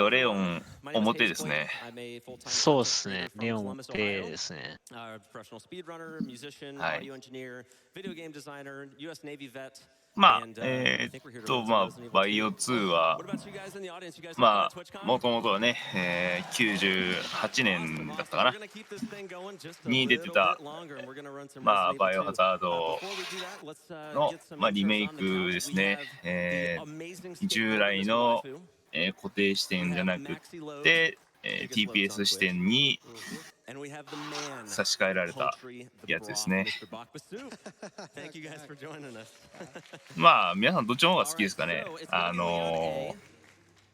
レオン、表ですね。そうですね。レオン表ですね。はい。まあ、バイオ2は、まあ、もともとはね、98年だったかなに出てた、まあ、バイオハザードの、まあ、リメイクですね。従来の、固定視点じゃなくて、TPS 視点に差し替えられたやつですね。まあ皆さんどっちの方が好きですかね。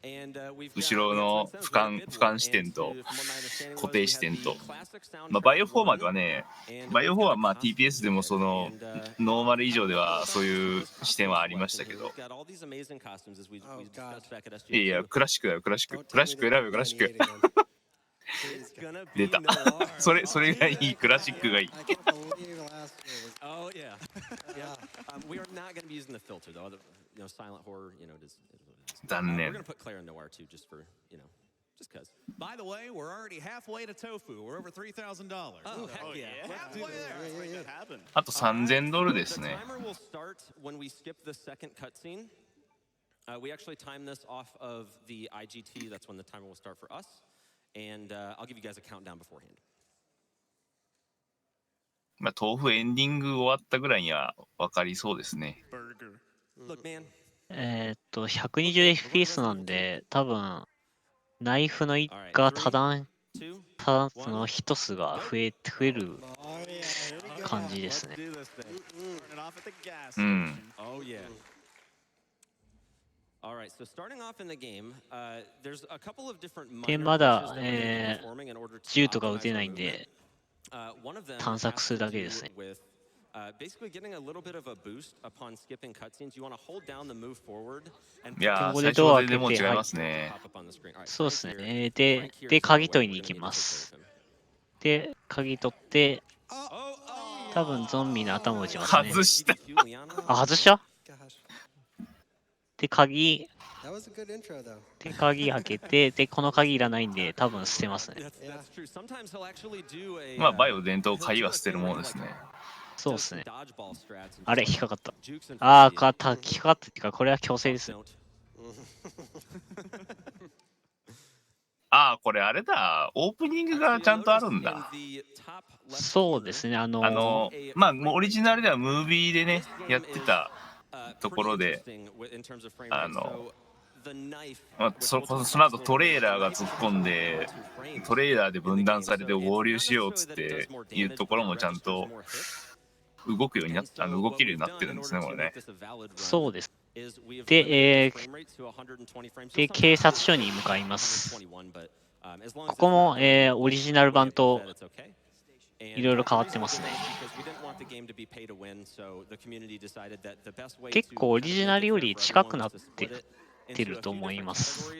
後ろの俯瞰視点と固定視点と、まあ、バイオ4まではね、バイオ4はまあ TPS でもそのノーマル以上ではそういう視点はありましたけど、いやクラシックだよ、クラシック選べよ、クラシック出たそれがいい、クラシックがいい残念。Just because. By the way, we're already halfway to Tofu. We're over $3,000. Oh, heck yeah. Halfway there. Make that happen. あと$3,000ですね。The timer will start when we skip the second cutscene. We actually time this off of the IGT. That's when the timer will start for us. And I'll give you guys a countdown beforehand. まあ豆腐エンディング終わったぐらいには分かりそうですね。Look, man. 120fps なんで、多分、ナイフの一が多段そのヒット数が増える感じですね。うん。で、まだ、銃とか撃てないんで、探索するだけですね。いやー、最初でも違いますね。そうですね。で、鍵取りに行きます。で、鍵取って、多分ゾンビの頭を打ちますね。外した。あ、外した？で、鍵開けて、で、この鍵いらないんで、多分捨てますね。まあ、バイオ伝統、鍵は捨てるものですね。そうですね。あれ、引っかかった。ああ、引っかかったっていうか、これは強制です。ああ、これあれだ。オープニングがちゃんとあるんだ。そうですね。まあ、オリジナルではムービーでね、やってたところで、まあ、その後トレーラーが突っ込んで、トレーラーで分断されて合流しようっつっていうところもちゃんと動けるようになってるんですね、これね。そうです。で、警察署に向かいます。ここも、オリジナル版といろいろ変わってますね。結構オリジナルより近くなってると思います。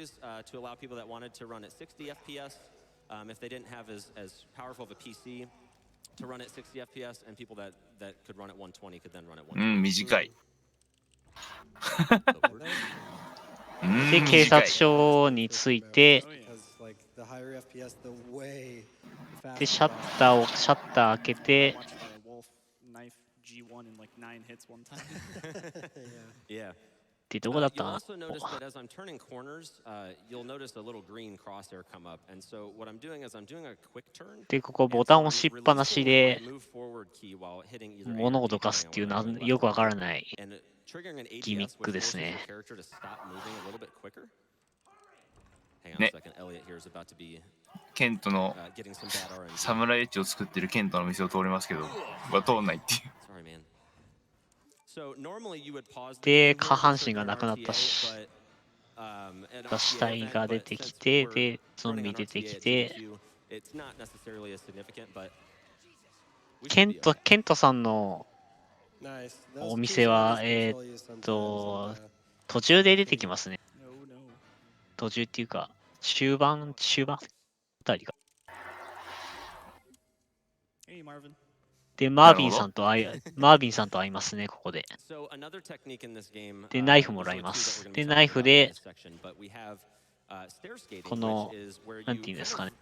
うん、短い。で、警察署に着いて、で、シャッター開けて、で、どこだったかな？で、ここボタン押しっぱなしで物をどかすっていうのはよくわからないギミックですね。ね。ケントのサムライエッジを作ってるケントの店を通りますけど、これ通んないっていう。で、下半身がなくなった死体が出てきて、で、ゾンビ出てきて、ケントさんのお店は、途中で出てきますね。途中っていうか、終盤あたりが。で、マービンさんと会いますね、ここで。で、ナイフもらいます。で、ナイフで、この、なんていうんですかね、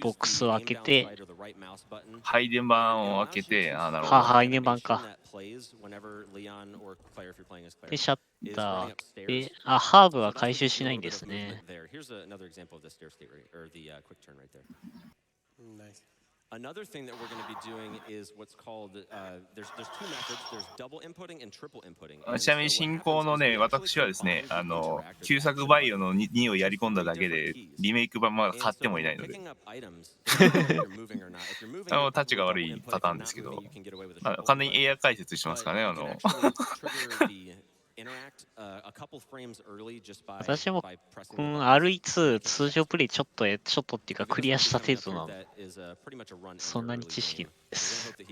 ボックスを開けて、配電盤を開けて、なるほど。配電盤か。で、シャッターで、ハーブは回収しないんですね。Another thing that we're going to be doing is what's called there's two methods. There's double inputting and triple inputting. ちなみに進行のね、私はですね、旧作バイオの 2をやり込んだだけで、リメイク版まだ買ってもいないので、タッチが悪いパターンですけど、完全にエア解説してますからね、私も、RE2 通常プレイちょっとっていうかクリアした程度なの。そんなに知識です。で、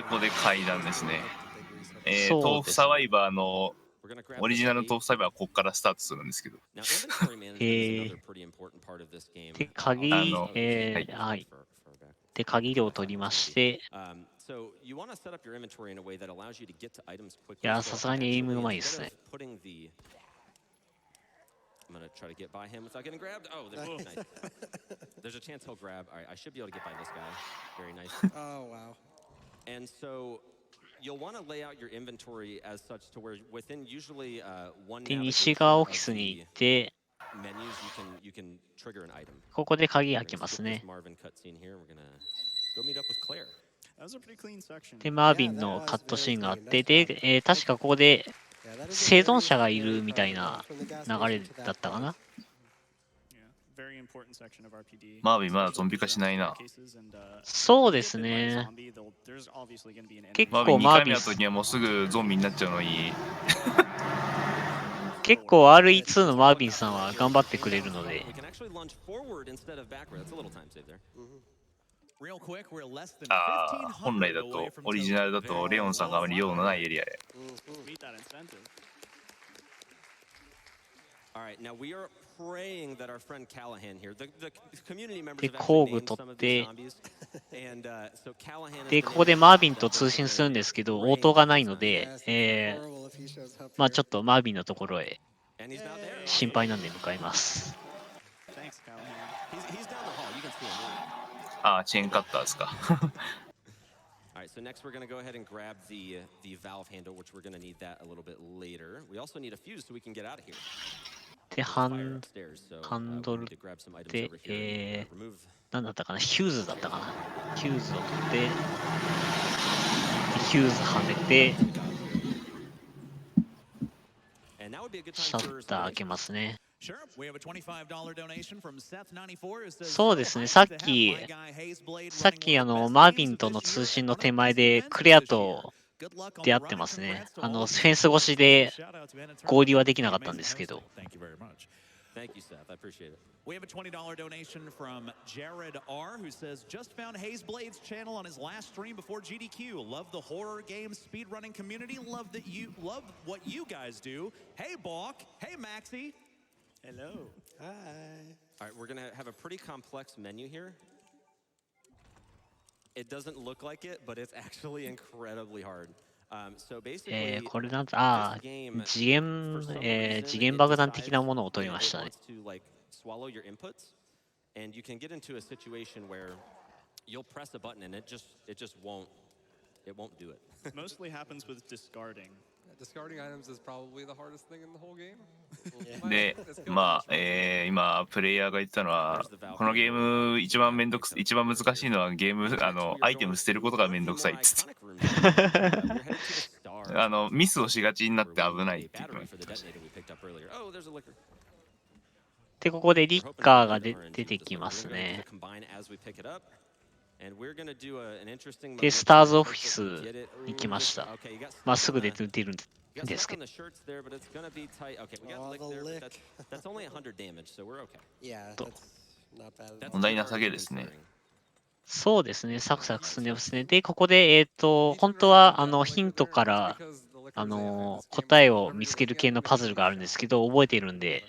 ここで階段ですね。豆腐サバイバーのオリジナル豆腐サバイバーはここからスタートするんですけど。で、鍵を取りまして、いや、さすがにエイムうまいですね。I'm going to try to get by him without getting grabbed. Oh, nice. There's a chance he'll grab. All right, I should be able to get by this guy. Very nice. Oh, wow. And so you'll want to lay out your inventory as such to where within usually one で、西側オフィスに行って、 menus you can trigger an item. ここで鍵開けますね。で、マービンのカットシーンがあって、で、確かここで生存者がいるみたいな流れだったかな。マービンまだゾンビ化しないな。そうですね。結構マービンの時にはもうすぐゾンビになっちゃうのに。結構 RE2 のマービンさんは頑張ってくれるので。本来だと、オリジナルだとレオンさんがあまり用のないエリアへ。で、工具取って、で、ここでマービンと通信するんですけど、応答がないので、まあちょっとマービンのところへ心配なんで向かいます。チェーンカッターですか。Alright, so next we're going to go ahead and grab the valve handle, which we're going to need that a little bit later. We also need a fuse so we can get out of here. で、ハンドルで、何だったかな、ヒューズだったかな。ヒューズを取って、ヒューズはめて、シャッター開けますね。そうですね、さっきマービンとの通信の手前でクレアと出会ってますね。フェンス越しで合流はできなかったんですけど。Thank you, Seth. I appreciate it. We have a $20 donation from Jared R, who says, just found Hazeblade's channel on his last stream before GDQ. Love the horror game speedrunning community. Love what you guys do. Hey, Balk. Hey, Maxie. Hello. Hi. All right, we're going to have a pretty complex menu here. It doesn't look like it, but it's actually incredibly hard. これなんと、次元爆弾的なものを取りましたね。And you can get into a situation where you'll press a button and it just won't do it. Mostly happens with discarding. Discarding items is probably the hardest thing in the whole game. で、今プレイヤーが言ったのは、このゲーム一番難しいのはゲームアイテム捨てることがめんどくさいっつって。ミスをしがちになって危ないっていうの。で、ここでリッカーが出てきますね。で、スターズオフィスに来ました。まっすぐ出るんですけど。問題なさげですね。そうですね、サクサク進んでますね。で、ここで、本当はヒントから答えを見つける系のパズルがあるんですけど、覚えているんで、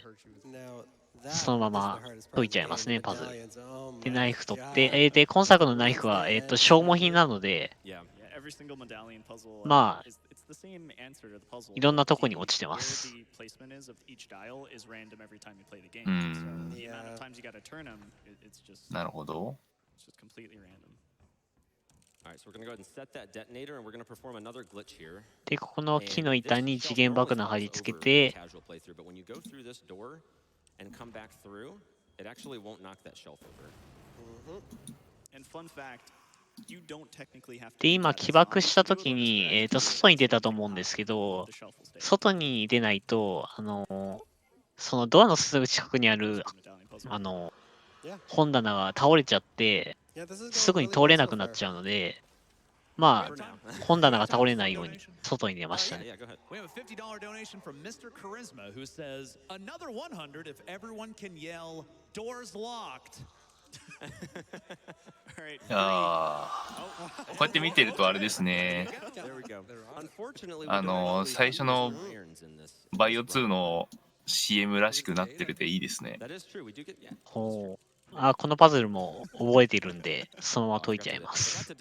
そのまま解いちゃいますね、パズル。で、ナイフ取って、で、今作のナイフは、消耗品なので、まあ、いろんなとこに落ちてます。なるほど。で、ここの木の板に次元爆弾貼り付けて、で、今、起爆したときに、外に出たと思うんですけど、外に出ないと、そのドアのすぐ近くにある、本棚が倒れちゃって、すぐに通れなくなっちゃうので、まあ、本棚が倒れないように外に出ましたね。We have a $50 donation from Mr. Charisma who says, another 100 if everyone can yell, doors locked. こうやって見てるとあれですね。最初のバイオ2の CM らしくなってるでいいですね。ほう。このパズルも覚えているんで、そのまま解いちゃいます。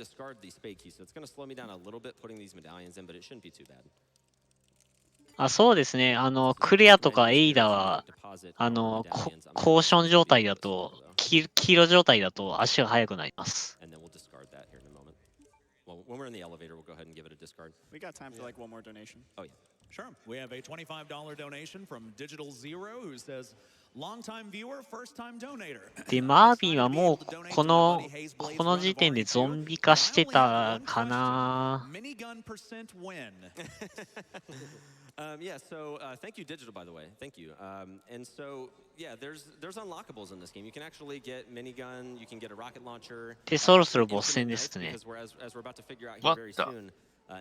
そうですね。クレアとかエイダは、コーション状態だと、黄色状態だと足が速くなります。When we're in the elevator, we'll go ahead and give it a discard. We got time for like one more donation. Oh, yeah. Sure. We have a $25 donation from Digital Zero who says, long-time viewer, first-time donator. で、マービンはもうこの時点でゾンビ化してたかな。Minigun percent win. Yeah, so thank you, Digital, by the way. Thank you. And so, yeah, there's unlockables in this game. You can actually get minigun, you can get a rocket launcher. で、そろそろボス戦ですね。 Because as we're about to figure out here very soon,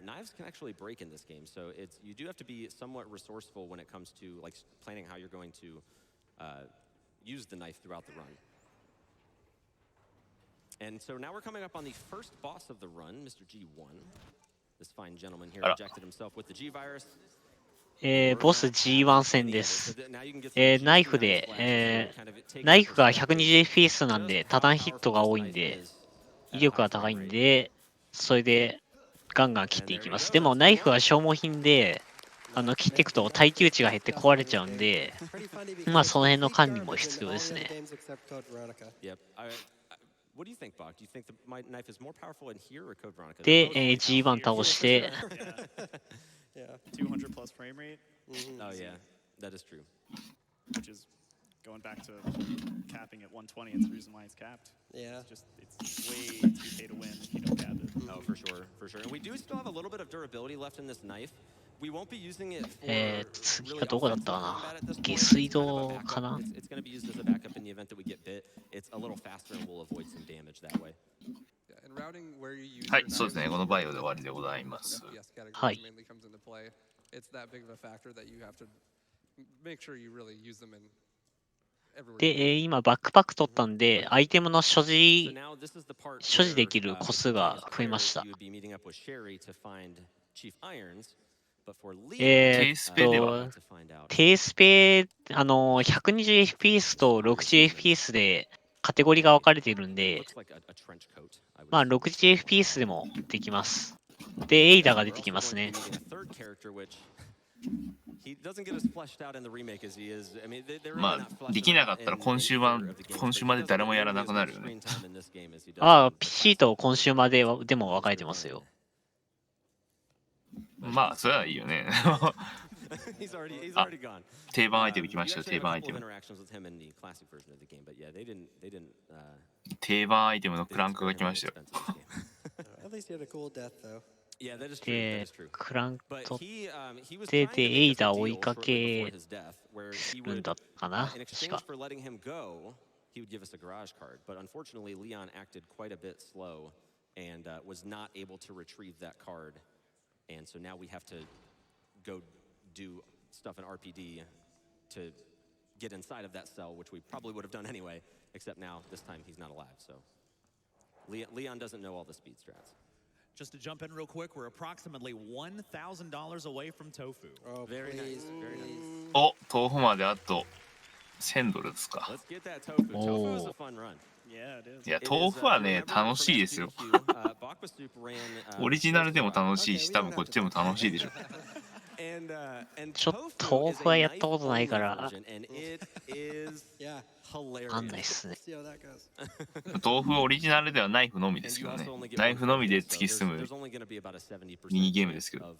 knives can actually break in this game. So you do have to be somewhat resourceful when it comes to like planning how you're going to use the knife throughout the run. And so now we're coming up on the first boss of the run, Mr. G1. This fine gentleman here injected himself with the G virus. ボス G1 戦です。ナイフで、ナイフが 120fps なんで、多段ヒットが多いんで、威力が高いんで、それでガンガン切っていきます。でもナイフは消耗品で、切っていくと耐久値が減って壊れちゃうんで、まあその辺の管理も必要ですね。で、G1 倒して、Yeah, 200 plus frame rate. Oh yeah, that is true. Which is going back to capping at 120. It's the reason why it's capped. Yeah. It's way too pay to win if you don't cap it. Oh, for sure, for sure. And we do still have a little bit of durability left in this knife. We won't be using it for 次がどこだったかな。下水道かな。 It's going to be used as a backup in the event that we get bit. It's a little faster and we'll avoid some damage that way. はい、そうですね。このバイオで終わりでございます。はい。で、今バックパック取ったんで、アイテムの所持できる個数が増えました。低スペ、120fps と 60fps でカテゴリーが分かれているんで、まあ 60fps でもできます。で、エイダが出てきますね。まあ、できなかったら今週まで誰もやらなくなるよね。PC と今週まででも分かれてますよ。まあ、それはいいよね。定番アイテム来ましたよ、定番アイテム。定番アイテムのクランクが来ましたよ。で、クランク取って、で、エイダ追いかけるんだったかな、確か。He would give us a garage card, but unfortunately, Leon acted quite a bit slow and was not able to retrieve that card. And so now we have to go do stuff in RPD to get inside of that cell, which we probably would have done anyway, except now this time he's not alive. So Leon doesn't know all the speed strats. Just to jump in real quick, we're approximately $1,000 away from Tofu. Oh, Very nice, please, very nice. please. お、豆腐まであと1000ドルですか。 Let's get that tofu. Tofu is a Oh. fun run. Yeah, it is. いや、 It 豆 is, 腐は if you ね、 remember 楽しい from ですよ。 GDQ, Bakwa Soup ran, オリジナルでも close to 楽しいし、多分こっちでも楽しいでしょ。 and ちょっと tofu 豆 is 腐は a やったことないか knife-only ら version, and it is Yeah, わかんないっ hilarious. すね。 let's see how that goes. 豆腐オリジナルではナイフのみで And すけ you どね。 also only get ナイ one フのみで focus, 突 so き進む there's only going to be about a 70% ミニゲームですけ chance ど。 of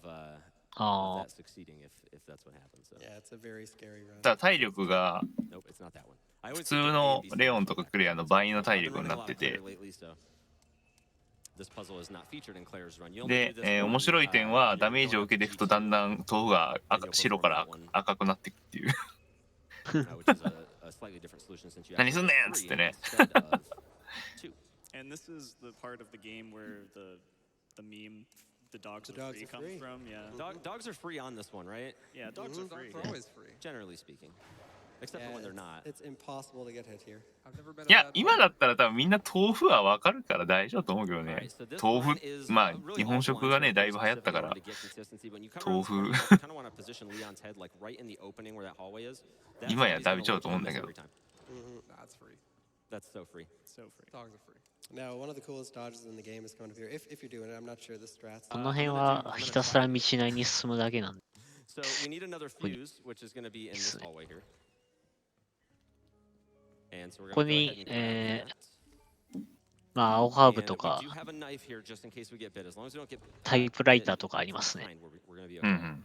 あ that succeeding if that's what happens. So. Yeah, it's a very scary run. ただ体力が Nope, it's not that one. I 普 always 通 think of A の and B レオンと sequential かクレアの back-to-back. 倍の体 I've been 力に running な a っ lot て of て Claire lately, so this puzzle is not featured in Claire's run. You only で do、this one, 面白い点は when ダ you're メージ going を up 受けていくと GDQ, だんだん豆腐が and you'll 白か perform ら that one, 赤くなっていくっていう which is a slightly different solution since you 何すん actually ね have んっつっ three てね instead of two. And this is the part of the game where the meme, the dogs The are dogs free, are comes free. from. Yeah. Dogs are free on this one, right? Yeah, dogs are free. Dogs are always free. Generally speaking, except for Yeah, when they're not. it's impossible to get hit here. I've never been いや今だったら多分みんな豆腐は分かるから大丈夫と思うけど All ね right, so this 豆 line 腐 is まあ really 日本 all 食が blinds ね right だ here いぶ流行ったか specifically in ら order to get consistency. When you come around 豆 this 腐 corner, you kind of want to position Leon's head like right in the opening where that hallway is. That's 今 how や he's だい gonna ぶちゃう look と思うん and だ miss けど every time. That's free. That's so free. So free. Dogs are free. Now, one of the coolest dodges in the game is coming up here. If you're doing it, I'm not sure the strats. この辺はひたすら道なりに進むだけなんで。 So we need another fuse, which is going to be in this hallway here. And so we're ここ going to go ahead に and grab that. まあ青ハー And ブと we か do have a knife here just in case we get bit. As long as we don't get タイプライター bit とかありますね。 from behind, we're going to be うんう okay. ん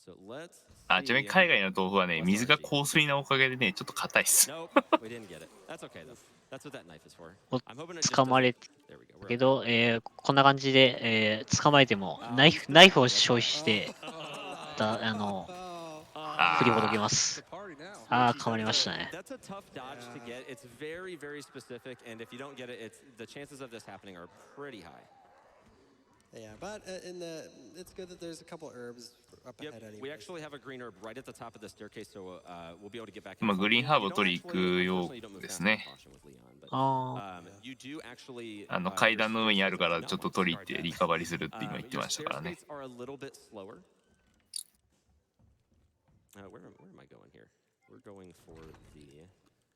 So let's あちなみに see. 海外の豆腐はね水が硬水なおかげでねちょっと硬いっす Nope, we didn't get it. That's okay though. That's what that knife is for. お I'm hoping it just 捕ま doesn't. れ There we go. We're け okay. ど、こんな感じで、捕まえてもナイフを消費して振りほどけます。 It's a party now. ああ、変わりましたね。 That's a tough dodge to get. It's very, very specific, and if you don't get it, the chances of this happening are pretty high. Yeah, but it's good that there's a couple herbs up Yep, ahead anyway. we actually have a green herb right at the top of the staircase, so we'll be able to get back. まあ in. グリーンハーブを You don't 取り行 actually- くよ unfortunately, you don't う move で fast す enough ね caution with Leon, but, あ you do actually, 階段の上にあるから not ちょっと want to 取り行って discard that. リカバリするって今言って Your ましたから stair ね skates are a little bit slower. Where am I going here? We're going for the.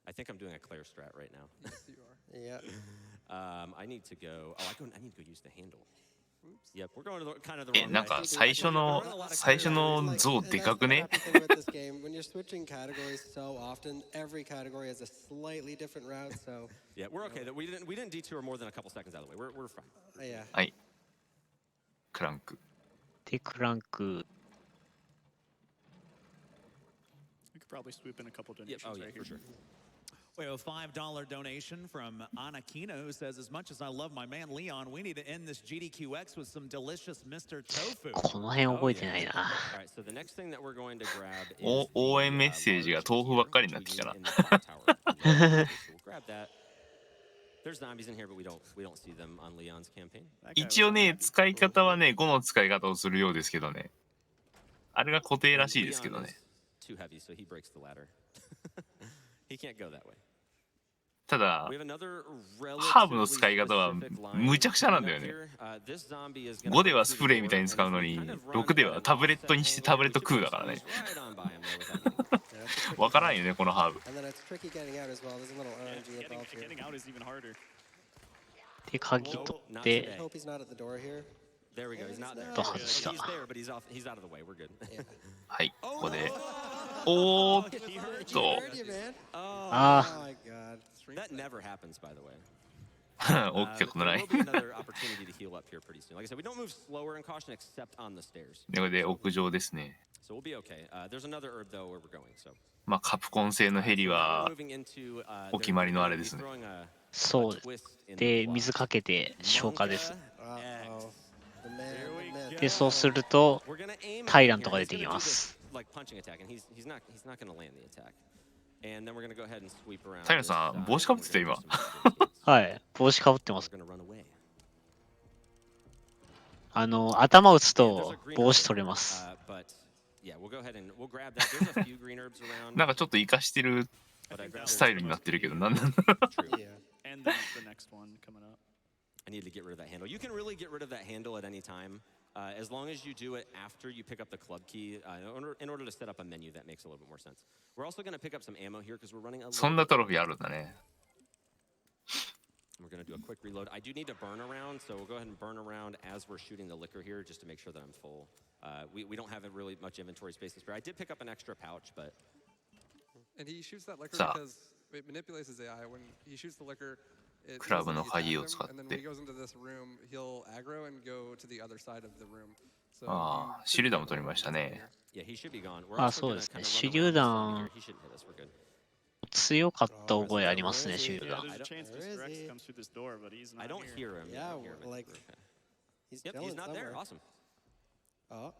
I think I'm doing a Claire strat right now. Yes, you are. Yeah. I need to go. Oh, I need to go use the handle. Yep, we're going to kind of the え wrong なん way. か最初の像でかくね And that's the happy thing with this game. When you're switching categories so often, every category has a slightly different route. So Yeah, we're okay. We didn't detour more than a couple seconds out of the way. We're fine. yeah. はいクランクで、クランク。 We could probably swoop in a couple Yep. donations Oh yeah, right for here. sure. We have a $5 donation from Anakina, who says, as much as I love my man Leon, we need to end this GDQX with some delicious Mr. Tofu. この辺覚えてないな。 All right, so the next thing that we're going to grab is お the, 応援メッセージが large 豆腐ばっ heater, かりに which なってきた we な need in the clock tower. So we'll grab that. There's zombies in here, but we don't see them on Leon's campaign. That guy was 一応ね unhappy. 使い方はね5の使い方をするようですけどねあれが固定ら And しいですけど Leon ね is too heavy, so he breaks the ladder. He can't go that way. ただ We have another ハーブの relatively 使い方は specific line むちゃくちゃなんだよ coming ね up here. This zombie is gonna 5で come は through ス the プレーみたい door, に使うの and に if we kind of run 6で at は an タブレットにして offset タブレッ angle, ト we 食う can だからね squeeze right on by him there without getting- Yeah, that's a tricky わからん one. よねこのハーブ And then it's tricky getting out as well. There's a little Yeah, RNG involved here. getting out is even harder. で、鍵取って I hope he's not at the door here. There we go. He's not there. Oh, He's stop. there, but he's out of the way. We're good. Yeah. はいここでおーっ He と heard you, man. あ Oh my god. That never happens, by the way. 起きたことな There い will be another opportunity to heal up here pretty soon. Like I said, we don't move slower in caution except on the stairs, でこれで屋上ですね so we'll be okay. There's another herb though where we're going. So まあカプコン製のヘリ we're は moving into. お決まりのあれですね throwing a そうです。 twist in で、 the plot. 水かけて消火です。 Uh-oh. The man, the myth. で、そうすると We're gonna aim at タイラ him ンと here. か He's 出てき gonna ま do す。 this, like punching attack, and he's not gonna land the attack. And then we're gonna go ahead and sweep around. タイラさん this side, 帽子かぶってた and we're 今 gonna do some escapes. はい、帽子かぶってます。 We're gonna run away. 頭打つ Yeah, there's と a green 帽 herb 子 there, 取れます。 but yeah, we'll go ahead and we'll grab that. There's a few green herbs around. なんかちょっと活かしてる but I'd rather スタイルになってるけどなんなん true. And then the next one coming up. I need to get rid of that handle. You can really get rid of that handle at any time, as long as you do it after you pick up the club key. In order to set up a menu, that makes a little bit more sense. We're also going to pick up some ammo here because we're running a. そんなトロフィーあるんだね。We're going to do a quick reload. I do need to burn around, so we'll go ahead and burn around as we're shooting the liquor here, just to make sure that I'm full. We don't have really much inventory space to spare. I did pick up an extra pouch, but. And he shoots that liquor because it manipulates his AI. When he shoots the liquor, クラブの鍵を使っ and then when て he。goes into this room, he'll aggro and go to the other side of the room. So ああ、手榴弾も取りましたね。Yeah, he should be gone. あ、そうですね。手榴弾 He shouldn't hit us. We're good. 強かった覚えありますね、手榴 Yeah, 弾。 there's a chance Mr. X comes through this door, but he's not I don't here. hear him. Yeah, I don't hear him. like Okay. he's Yep, chilling he's not there. somewhere. Awesome. Oh,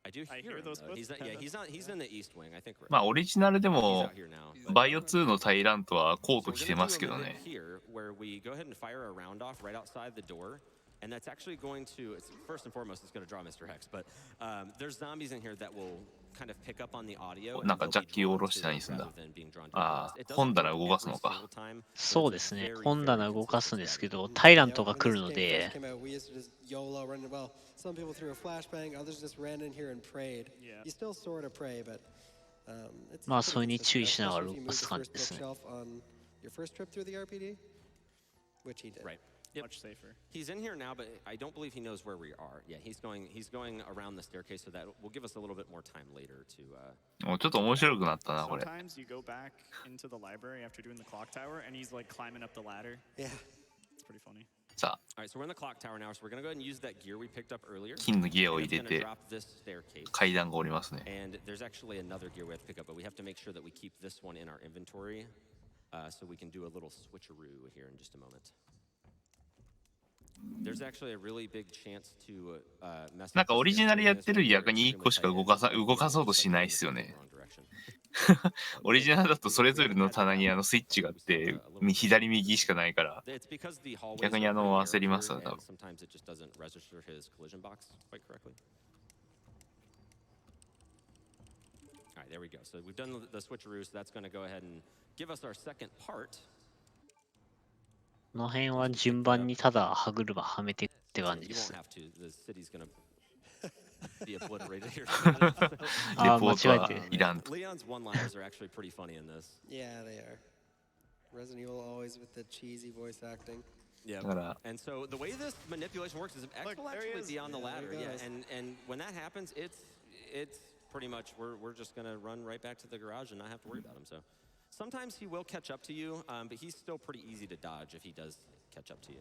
I do I hear hear him. those Though. He's in the east wing. I think we're. まあオリジナルで He's も out here now. バイオ2のタイラントはコー So ト we're 着て gonna ま do すけ a ど method ね。 here where we go ahead and fire a round off right outside the door, and that's actually going to. It's, first and foremost, it's going to draw Mr. Hex, but there's zombies in here that will kind of pick up on the audio. なんかジャッキを下ろしたりするんだ。ああ、本棚動かすのか。そうですね。本棚動かすんですけど、タイラントが来るの when で this game first came out, we used to just YOLO run. Well, some people threw a flashbang, others just ran in here and prayed. Yeah. You still sort of pray, but it's まあ pretty それに consistent, 注意しながら especially if you 動 move か the す感 first じですね。 bookshelf on your first trip through the RPD, which he did. Right. Yep. Much safer. He's in here now, but I don't believe he knows where we are. Yeah, he's going around the staircase, so that will give us a little bit more time later to. もうちょっと面白くなったなこれ。 Sometimes you go back into the library after doing the clock tower, and he's like climbing up the ladder. Yeah. It's pretty funny. さあ、 All right, so we're in the clock tower now, so we're gonna go ahead and use that gear we picked up earlier. 金のギアを And 入 it's れ gonna て drop this staircase. 階段が降りますね。 And there's actually another gear we have to pick up, but we have to make sure that we keep this one in our inventory, so we can do a little switcheroo here in just a moment. There's actually a really big chance to mess up. なんかオリジナルやってる逆に1個しか動かそうとしないっすよね。オリジナルだとそれぞれの棚にスイッチがあって左右しかないから逆に焦りますよ多分。 Sometimes it just doesn't register his collision box quite correctly. All right, there we go. So we've done the switcheroo, so that's going to go ahead and give us our second part. この辺は順番にただ歯車はめていくって感じ You で won't す。 have to. The city's going to be obliterated here. あー、レポートは間違えて。いらんと。 Leon's one-liners are actually pretty funny in this. Yeah, they are. Resident Evil always with the cheesy voice acting. Yeah. だから And so the way this manipulation works is X will there he actually is. be on the Yeah, ladder. there he Yeah. goes. And when that happens, it's pretty much we're just gonna run right back to the garage and not have to worry about him. So sometimes he will catch up to you, but he's still pretty easy to dodge if he does catch up to you.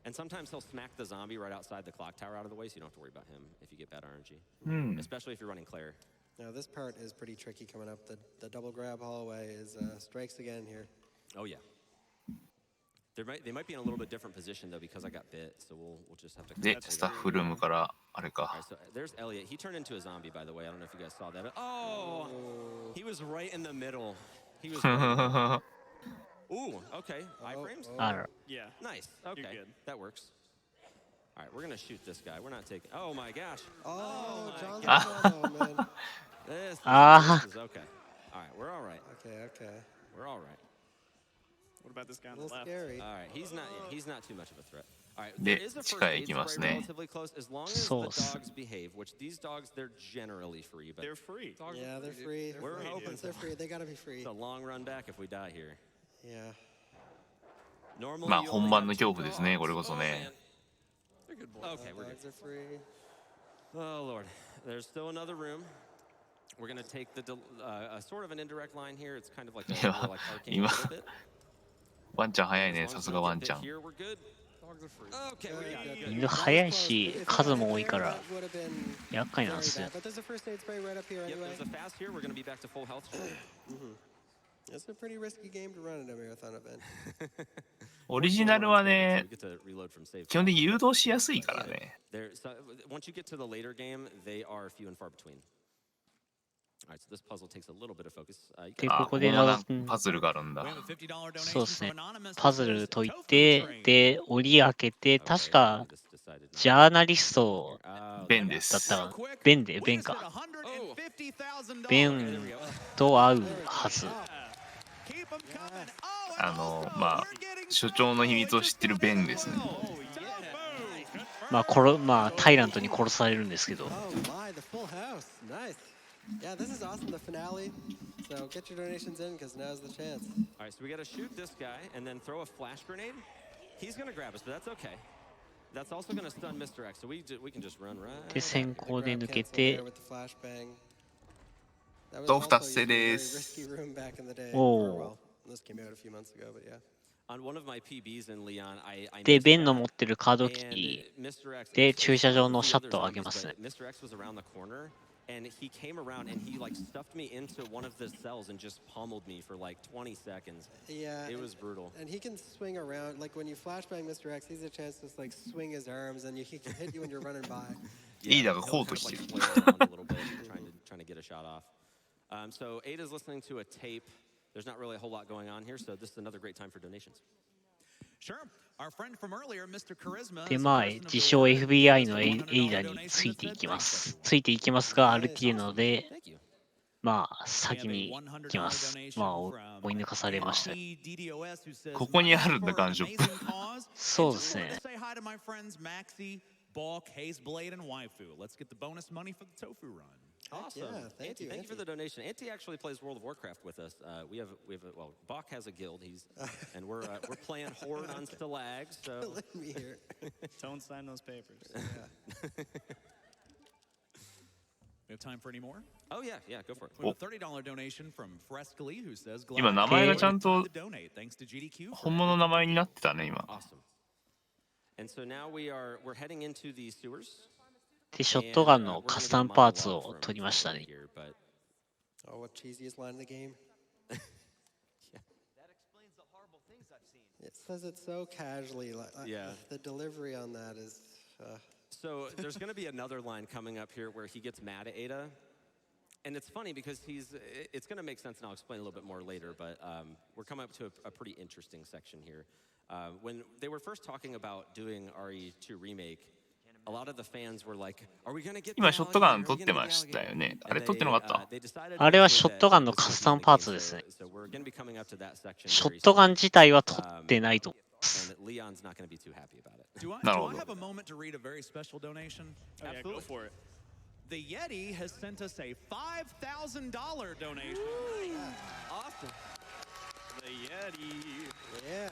And sometimes he'll smack the zombie right outside the clock tower out of the way, so you don't have to worry about him if you get bad RNG. Especially if you're running Claire. Now this part is pretty tricky coming up. The double grab hallway is strikes again here. Oh yeah. They might be in a little bit different position though because I got bit, so we'll just have to. でスタッフルームからあれ All right, か so there's Elliot. He turned into a zombie, by the way. I don't know if you guys saw that. Oh, he was right in the middle. He was. Right Ooh, okay. Iframes. あら、 Yeah. Nice. Okay, good. that works. All right, we're gonna shoot this guy. We're not taking. Oh my gosh. Oh, John's God. oh, man. This Ah. is okay. All right, we're all right. Okay. We're all right. What about this guy A on the little left? scary. All right, he's not too much of a threat. All right, で there is a first 地下へ aid 行きます spray ね。 relatively close as long as the そうっす。 dogs behave, which these dogs they're generally free, but They're free. Dogs Yeah, are they're free, free. dude. We're They're hoping free, They're free. They gotta be free. it's a long run back if we die here. Yeah. Normally, まあ you 本 only 番 have の two 恐怖ですね dogs. これこそ Oh, ね。 They're good boys. Okay, we're good. Dogs are free. Oh Lord, there's still another room. We're gonna take the a sort of an indirect line here. It's kind of like a little, like arcane a 今 little bit. ワンちゃん早い As ね long さ as す we が don't ワ get ンちゃ bit ん。 here, we're good. Dogs are free. Okay, we're Good, good. 犬早いし If 数 you も were 多いから there, that would have been 厄介なんで very すよ bad. But there's a first aid spray right up here Yep, anyway. there's a fast here. We're gonna be back to full health. It's a pretty risky game to run at a marathon event. オリジナルは We ね get to reload from save. 基本的に誘導しやすいからね。 So once you get to the later game, they are few and far between. All right, so this puzzle takes a little bit of focus. You で can- あここでここも謎パズルがあるんだ。 We have a $50 donation そうですね from Anonymous. パズル解いてで檻開けて Okay, 確か we just decided not ジャーナリスト to- ベンでだっす。たかベンか $150,000. ベンと会うはずまあ所長の秘密を知ってるベンですね。まあタイラントに殺されるんですけど。Oh my, the full house. Nice. Yeah, this is awesome, the finale. So get your donations in because now's the chance. All right, so we got to shoot this guy and then throw a flash grenade. He's going to grab us, but that's okay. That's also going to stun Mr. X, so we can just run right. で先行で The 抜け grab cancel て there with the flashbang. That was 豆腐 also 達成 used in a で very す。 risky room back in the day. Oh. Well, this came out a few months ago, but yeah. On one of my PBs in Leon, I で missed ベンの that, 持ってるカードキ and ー Mr. X で it was 駐車 fine 場 with の the シャッ other トを上げ zombies, ますね。 but Mr. X was around the corner, and he came around and he like stuffed me into one of the cells and just pummeled me for like 20 seconds. Yeah. It was brutal. And he can swing around. Like when you flashbang Mr. X, he has a chance to just like swing his arms and he can hit you when you're running by. リーダーが he'll コー kind ト of し like てる。 flail around a little bit, trying to get a shot off. So Ada's listening to a tape. There's not really a whole lot going on here, so this is another great time for donations. Sure. Our friend from earlier, Mr. Charisma, で is a まあ person of 自 the 称 word and FBI gives の us エ a イ $100ダに donation つい that てい said きま thanks, す。 everyone. ついていきますが Nice. RTA なので Thank you. まあ We 先 have a に行$100きます。 donation まあ from 追い抜かされましたね。 GDQx2019 who says, ここにあるんだ "Money for ガン an ショップ。 amazing cause." そう And で just す wanted ね to say hi to my friends Maxi, Balk, Hazeblade, and Waifu. Let's get the bonus money for the Tofu run. Awesome. yeah, thank Auntie, you, thank you for Auntie. the donation. Auntie actually plays World of Warcraft with us. We have well, Bach has a guild. And we're playing Horde on Stalag. So Let me hear. Don't sign those papers. We have time for any more? oh yeah, go for it. We have a $30 donation from Frescally who says, "Glad 今 I 名前が found ちゃん time と to donate. Thanks to GDQ for 本物の名前になってたね今。 Awesome. And so now we're heading into the sewers. でショットガンのカスタムパーツを取りましたね。 Here, but Oh, what cheesiest line in the game? It says it so casually. Like, Yeah. The delivery on that is. so there's going to be another line coming up here where he gets mad at Ada. And it's funny because it's going to make sense, and I'll explain a little bit more later, but we're coming up to a pretty interesting section here. When they were first talking about doing RE2 Remake, a lot of the fans were like, "Are we gonna get?" 今ショットガン取ってましたよね。あれ取ってなかった？あれはショットガンのカスタムパーツですね。 So we're going to be coming up to that section. ショットガン自体は取ってないと思います。 And Leon's not going to be too happy about it. Do I No. have a moment to read a very special donation? Oh, yeah, go for it. The Yeti has sent us a $5,000 donation. Awesome. The Yeti. Yeah.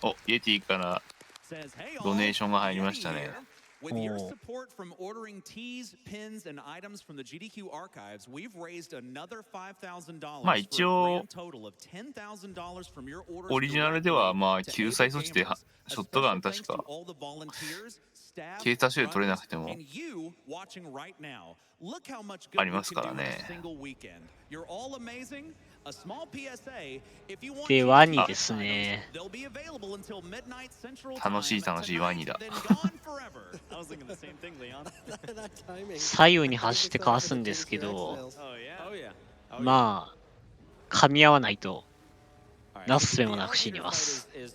お、イエティから Says, "Hey, ド all, ネーションが入りま Yeti したね。 here. With your Oh. support from ordering teas, pins, and items from the GDQ archives, we've raised another $5,000 まあ for 一 a 応 grand total of $10,000 from your orders オリジナルでは directly まあ to 救済 Apex 措置で Gamers. ショットガン A special 確 thanks to か all the volunteers, staff, 警察署で取れなくても runners, and you watching right now. Look how much あ good り we ます can か do ら in ね。 a single weekend. You're all amazing. A small PSA. If you want で GDQ ワニですね。 items, they'll be available until midnight Central 楽しい time 楽しいワニだ。 tonight, then gone forever. I was thinking the same thing, Leon. That timing. 左右に走ってかわすんですけ GDQx ど、 sales. Oh, yeah. Oh yeah. Oh, yeah. まあ噛み合わないと All right, な so すす the べもなく死に elevator ま fight す。 is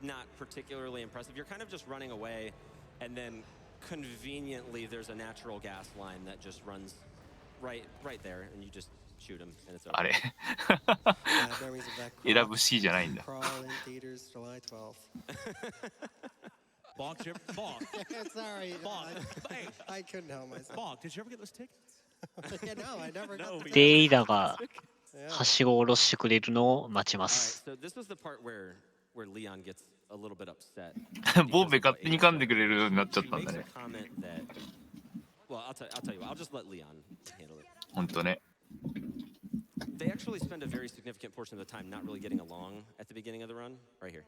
not particularly impressive. You're kind of just running away, and then conveniently there's a natural gas line that just runs right there, and you just shoot him, and it's over. あれ Memories of that 選ぶ C じゃないんだ。 crawl in theaters July 12th. Bonk, Sorry. Bonk. Hey, I couldn't help myself. Bonk, did you ever get those tickets? Yeah, no, I never got the でエイダが Yeah. はしごを下ろしてくれるのを待ちま All right, す。 so this was the part where Leon gets a little bit upset. ボンベ勝手に噛んでくれるようになっちゃっ He たんだ makes a ね。 comment that. Well, I'll tell you what. I'll just let Leon handle it. ほんとね。 They actually spend a very significant portion of the time not really getting along at the beginning of the run. Right here.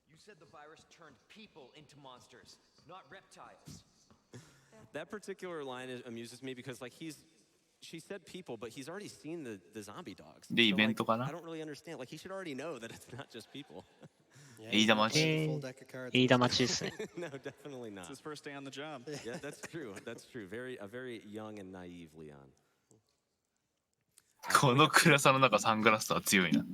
You said the virus turned people into monsters, not reptiles. That particular line amuses me because she said people, but he's already seen the zombie dogs. で、イ So, ベン like, トかな I don't really understand. Like he should already know that it's not just people. Yeah, エイダ待 he's ち。 played a full deck of cards エイ in ダ this 待ちですね。 No, definitely not. It's his first day on the job. Yeah, that's true. That's true. A very young and naive Leon. この暗さの中サングラスは強いな。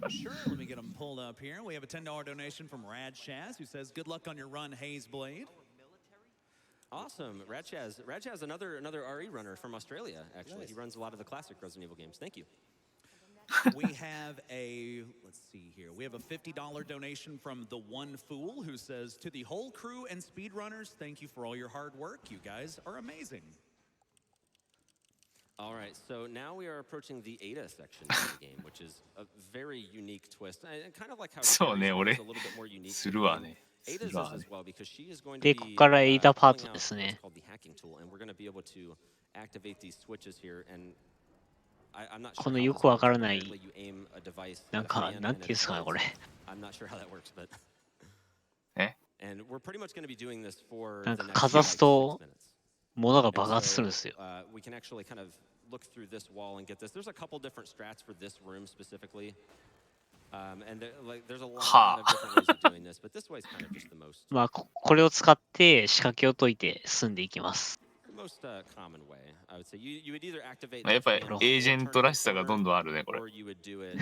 Sure, let me get them pulled up here. We have a $10 donation from Rad Shaz who says, "Good luck on your run, Hazeblade." Awesome. Radchaz, another RE runner from Australia, actually. Nice. He runs a lot of the classic Resident Evil games. Thank you. We have a, let's see here, we have a $50 donation from the One Fool who says, to the whole crew and speedrunners, thank you for all your hard work. You guys are amazing. All right, so now we are approaching the Ada section of the game, which is a very unique twist. And kind of like howそうね、 Terry's 俺 is a little bit more unique. するわね。 Ada's す is るわね as well because she is going to で、 be ここから Ada パー pulling ト out です what's ね。 called the hacking tool, and we're going to be able to activate these switches here. And I'm not こ sure の how よ this くわ works. からない Apparently you aim a device なん at a か、 fan なん and ていうんですかね、 it これ。 explodes. I'm not sure how that works, but え and we're pretty much going to be doing this for なん the か next かざ like す 6と minutes. 物が And 爆発するん so ですよ。we can actually kind of look through this wall and get this. There's a couple different strats for this room specifically. And there's a lot of different ways of doing this, but this way is kind of just the most まあ、これを使って仕掛けを解いて進んでいきます。common way. I would say you would either activate やっぱり the fan エージェン before ト turning ら the しさが corner, どんどんあるね、これ。 or you would do it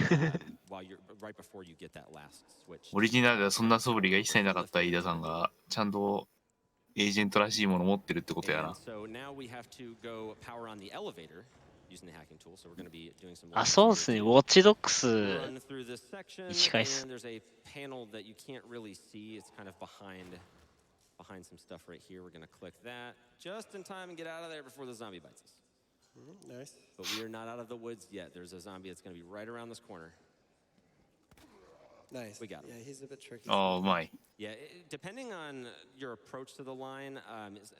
while you're right before you get that last switch. オリジナルではそんな素振りが一切なかった飯田さんが、ちゃんとエージェントらしいものを持ってるってことや And な。 so now we have to go power on the elevator using the hacking tool. So we're going to be doing some あ、そうですね。ウォッチドックス run through this section, に近いっす。 and there's a panel that you can't really see. It's kind of behind some stuff right here. We're going to click that just in time and get out of there before the zombie bites us. Nice. But we are not out of the woods yet. There's a zombie that's going to be right around this corner. Nice. We got him. Yeah, he's a bit tricky. ああ、うまい。 Yeah, depending on your approach to the line,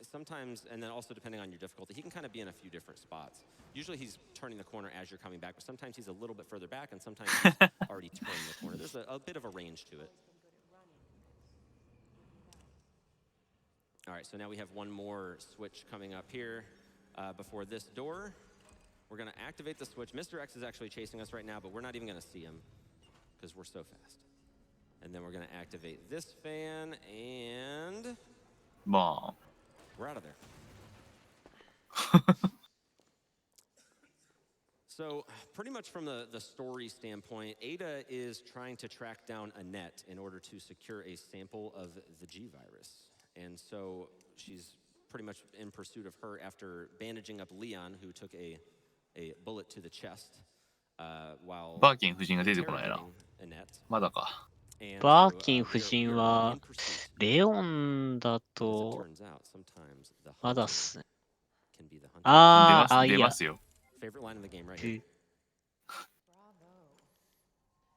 sometimes, and then also depending on your difficulty, he can kind of be in a few different spots. Usually he's turning the corner as you're coming back, but sometimes he's a little bit further back, and sometimes he's already turned the corner. There's a bit of a range to it. All right, so now we have one more switch coming up here before this door. We're going to activate the switch. Mr. X is actually chasing us right now, but we're not even going to see him because we're so fast. And then we're going to activate this fan, and まあ。 we're out of there. So pretty much from the story standpoint, Ada is trying to track down Annette in order to secure a sample of the G virus. And so she's pretty much in pursuit of her after bandaging up Leon, who took a bullet to the chest while バーキン夫人が出てこないな。 Annette. まだか。バーキン夫人は、レオンだと、まだっすね。ああ、いや。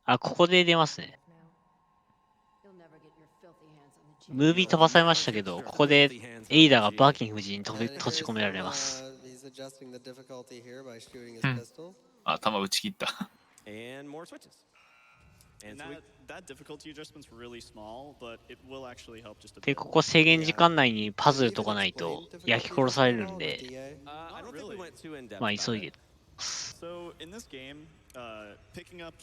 あ、ここで出ますね。ムービー飛ばされましたけど、ここでエイダがバーキン夫人に閉じ込められます。あ、弾打ち切った。で、ここ制限時間内にパズル解かないと焼き殺されるんで、まあ急いで。So in this game, picking up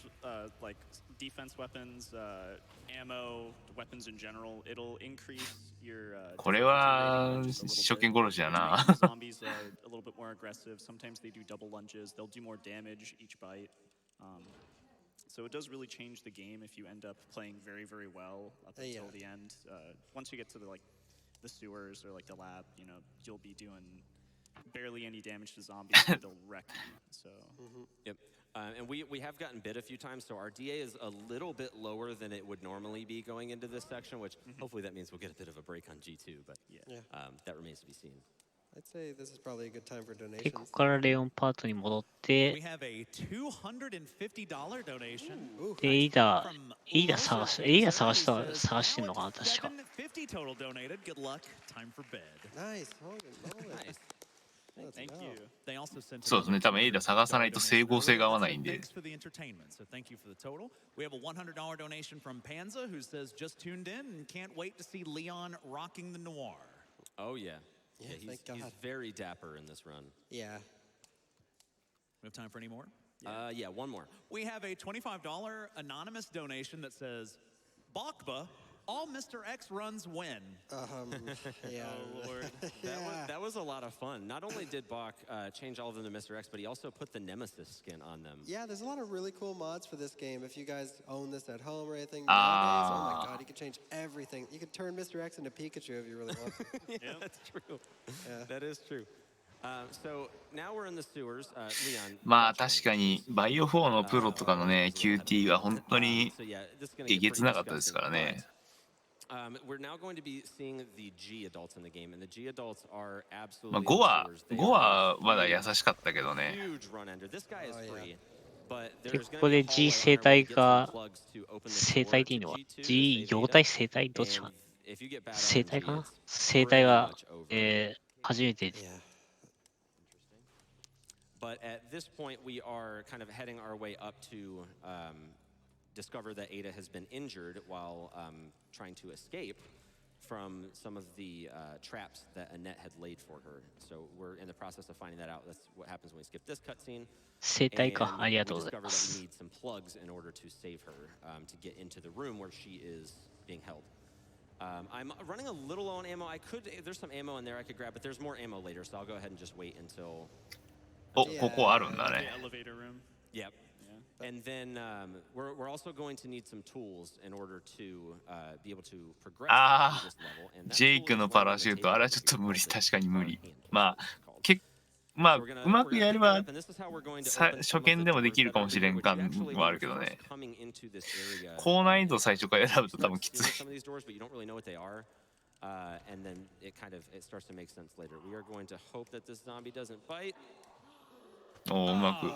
like defense weapons, ammo, weapons in general, it'll increase your. これは初見殺しだな。 Zombies a little bit more aggressive. Sometimes they do double lunges. They'll do more damage each bite. So it does really change the game if you end up playing very, very well up until the end. Once you get to the sewers or like the lab, you know, you'll be doing barely any damage to zombies. They'll wreck you. So. Yep. And we have gotten bit a few times, so our DA is a little bit lower than it would normally be going into this section, which hopefully that means we'll get a bit of a break on G2, but that remains to be seen. I'd say this is probably a good time for で、こ donations. こからレオンパートに戻って、 We have a $250 donation. で、エイダ探してんのかな、確か。 $750 total donated. Good luck. Time for bed. Nice. Nice. Thank you. They also sent そうですね、多分エイダ探さないと整合性が合わないんで。 Thanks for the entertainment. So thank you for the total. We have a $100 donation from Panza who says just tuned in and can't wait to see Leon rocking the noir. Oh yeah. Yeah, he's thank God. very dapper in this run. Yeah. We have time for any more? Yeah, one more. We have a $25 anonymous donation that says, Bakba, all Mr. X runs win. Yeah. Oh, Lord. That was a lot of fun. Not only did Bach change all of them to Mr. X, but he also put the Nemesis skin on them. Yeah, there's a lot of really cool mods for this game. If you guys own this at home or anything, nowadays, oh my God, you can change everything. You can turn Mr. X into Pikachu if you really want to. Yeah, that's true. Yeah. That is true. まあ確かにバイオ4のプロとかのね QT は本当にえげつなかったですからね。まあ5はまだ優しかったけどね。で、ここで G 生態が、生態っていうのは G 様態生態どっちかな生態かな生態が、初めて。But at this point, we are kind of heading our way up to discover that Ada has been injured while trying to escape from some of the traps that Annette had laid for her. So we're in the process of finding that out. That's what happens when we skip this cutscene. 生態か。ありがとうござい discover ま that す we need some plugs in order to save her to get into the room where she is being held. I'm running a little low on ammo. There's some ammo in there I could grab, but there's more ammo later, so I'll go ahead and just wait until. お、ここあるんだね。 Elevator room. Yep. And then we're also going to need some tools in order to be able to progress through this level. And that ジェイクのパラシュート、あれはちょっと無理、確かに無理。まあ、うまくやれば初見でもできるかもしれん感はあるけどね。高難易度最初から選ぶと多分きつい。And then it starts to make sense later. We are going to hope that this zombie doesn't bite. おうまく、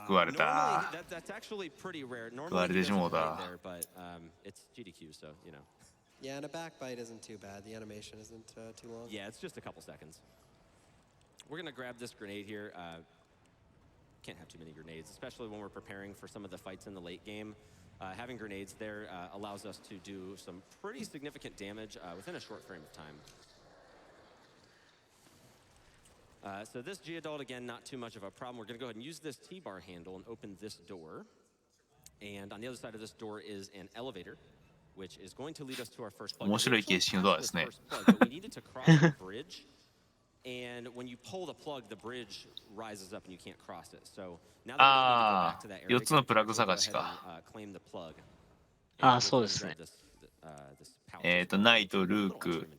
食われた。食われてしもうた。Yeah, and a backbite isn't too bad. The animation isn't too long. Yeah, it's just a couple seconds. We're gonna grab this grenade here. Can't have too many grenades, especially when we're preparing for some of the fights in the late game. Having grenades there allows us to do some pretty significant damage within a short frame of time. So this G-Adult, again, not too much of a problem. We're going to go ahead and use this T-bar handle and open this door. And on the other side of this door is an elevator, which is going to lead us to our first plug. 面白い形式のドアですね。 But we needed to cross the bridge. And when you pull the plug, the bridge rises up and you can't cross it. So now that we need to go back to that area, 4つのプラグ探しか。claim the plug. そうですね。ナイト、ルーク、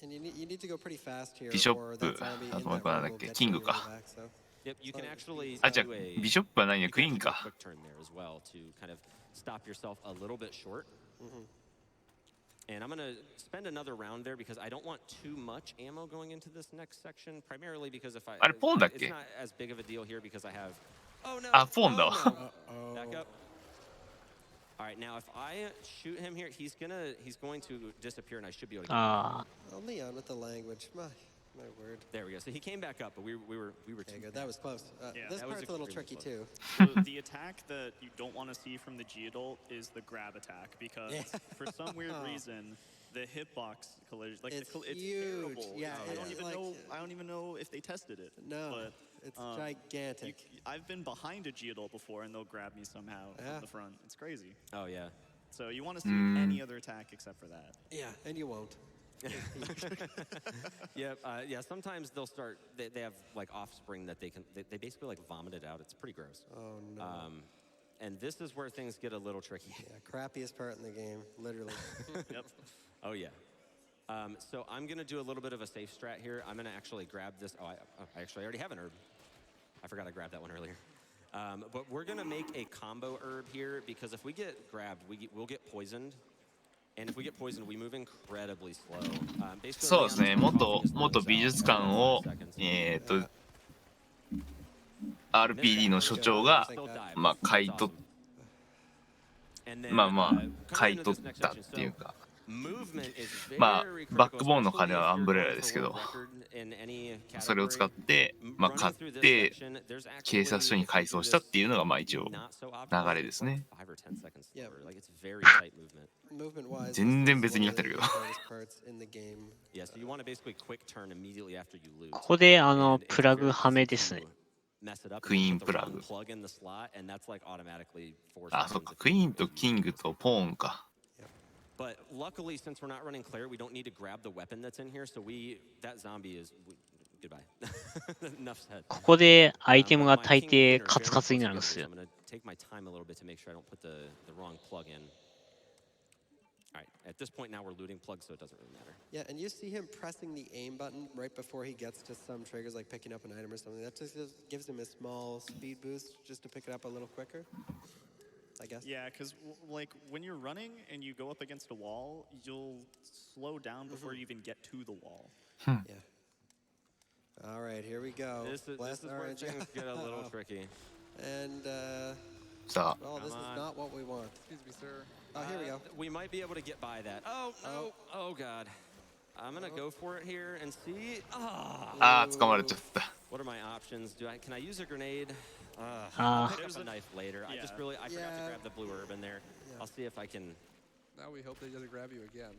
And you need to go pretty fast here, ビショ or ッ that プ、 zombie あ in ともう that 一個なん room だっ will け、 get キン you グ really か。 back, so. Yep, you can actually あ、じゃあ do a ビショップは何や、クイーンか。 quick turn there as well to kind of stop yourself a little bit short. And I'm going to spend another round there because I don't want too much ammo going into this next section, primarily because if I... あれ、ポーンだっけ？ It's not as big of a deal here because I have... Oh no! あ、ポーンだわ。 Back up. All right, now if I shoot him here, he's going to disappear and I should be able to get him. Oh, Leon with the language. My word. There we go. So he came back up, but we were Okay, good. That was close. Yeah, This that was part's a little extremely tricky close. too. So the attack that you don't want to see from the G-Adult is the grab attack because for some weird reason the hitbox collision It's it's huge. terrible. Yeah, I don't even like- know. I don't even know if they tested it. No, but it's gigantic. I've been behind a G-Adult before and they'll grab me somehow Yeah. from the front. It's crazy. Oh, yeah. So you want to see any other attack except for that. Yeah, and you won't. Yeah. Sometimes they'll start. They have like offspring that they basically like vomit it out. It's pretty gross. Oh no. And this is where things get a little tricky. Yeah, crappiest part in the game, literally. Yep. Oh yeah. So I'm gonna do a little bit of a safe strat here. I'm gonna actually grab this. Oh, I actually already have an herb. I forgot I grabbed that one earlier. But we're gonna make a combo herb here because if we get grabbed, we'll get poisoned. And if we get poisoned, we move incredibly slow. そうですね、元美術館を、RPD の所長が、買い取ったっていうか、バックボーンの金はアンブレラですけど、それを使って、買って、警察署に改装したっていうのが、一応、流れですね。全然別にやってるけど。ここでプラグはめですね。クイーンプラグ。あ、そっか、クイーンとキングとポーンか。But luckily, since we're not running Claire, we don't need to grab the weapon that's in here. So that zombie is goodbye. Enough said. ここでアイテムが大抵カツカツになるんですよ。I'm gonna take my time a little bit to make sure I don't put the wrong plug in. All right, at this point now we're looting plugs, so it doesn't really matter. Yeah, and you see him pressing the aim button right before he gets to some triggers, like picking up an item or something. That just gives him a small speed boost just to pick it up a little quicker, I guess. Yeah, because like when you're running and you go up against a wall, you'll slow down before you even get to the wall. Yeah. All right, here we go. This is where things get a little tricky. And, So, well, this is not what we want. Excuse me, sir. Oh, here we go. We might be able to get by that. Oh, no. Oh, God. I'm going to go for it here and see. Ah, 捕まれちゃった。 What are my options? Can I use a grenade? Ah. I'll pick up a knife later. I forgot to grab the blue herb in there. I'll see if I can. Now we hope they doesn't grab you again.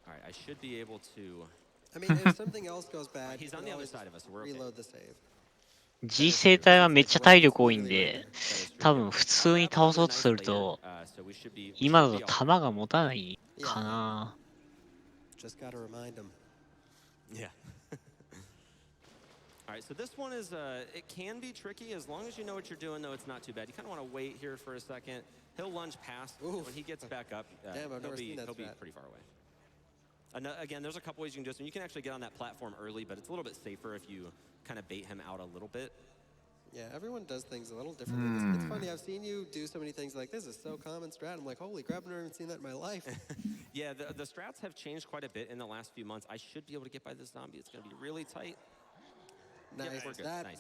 All right, I should be able to. I mean, if something else goes bad, He's on the other side of us, so we're okay. reload the save. G 生体はめっちゃ体力多いんで、多分普通に倒そうとすると、今だと弾が持たないかな。Just gotta remind him. Yeah. All right, so this one is, it can be tricky. As long as you know what you're doing, though, it's not too bad. You kind of want to wait here for a second. He'll lunge past. When he gets back up, he'll be pretty far away. Again, there's a couple ways you can do this. And you can actually get on that platform early, but it's a little bit safer if you kind of bait him out a little bit. Yeah, everyone does things a little differently. It's funny, I've seen you do so many things like this. It's so common strat. I'm like, holy crap, I've never even seen that in my life. Yeah, the strats have changed quite a bit in the last few months. I should be able to get by this zombie. It's going to be really tight. Nice.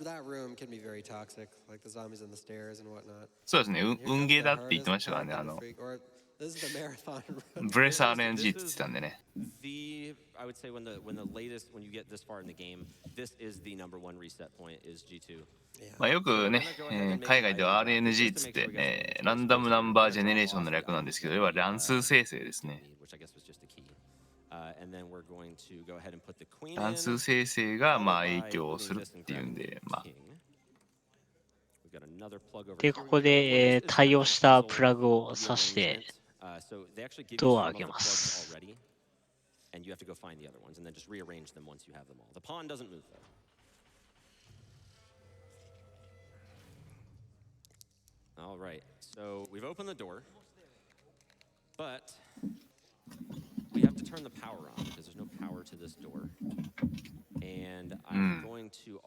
That room can be very toxic, like the zombies on the stairs and whatnot. そうですね、運ゲーだって言ってましたからね、This is the marathon room. ブレス RNG って言ってたんでね。I would say when you get this far in the game, this is the number one reset point is G2. まあよくね、海外では RNG っつって、ランダムナンバージェネレーションの略なんですけど、要は乱数生成ですね。乱数生成がまあ影響をするっていうんで、まあ。で、ここで、対応したプラグを挿して、ドアを開けます。And you have to go find the other ones and then just rearrange them once you have them all. The pawn doesn't move though. All right, so we've opened the door, but we have to turn the power on because there's no power to this door. And I'm going to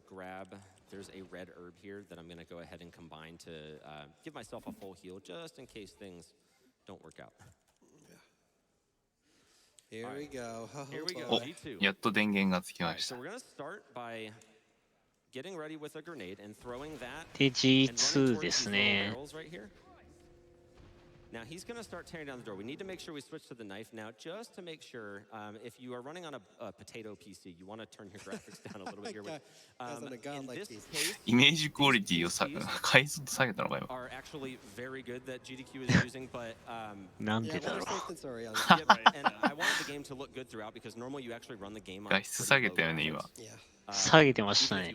grab, there's a red herb here that I'm going to go ahead and combine to give myself a full heal just in case things don't work out. Here we go. Here we go. G2. やっと電源がつきました。So we're going to start by getting ready with a grenade and throwing that. で、G2 ですね。 Now he's going to start tearing down the door. We need to make sure we switch to the knife now, just to make sure. If you are running on a potato PC, you want to turn your graphics down a little bit here. In this case, イメージクオリティを解像度下げたのか今。are actually very good that GDQ is using, but なんでだろう。and I wanted the game to look good throughout because normally you actually run the game on. 画質下げたよね今。下げてましたね。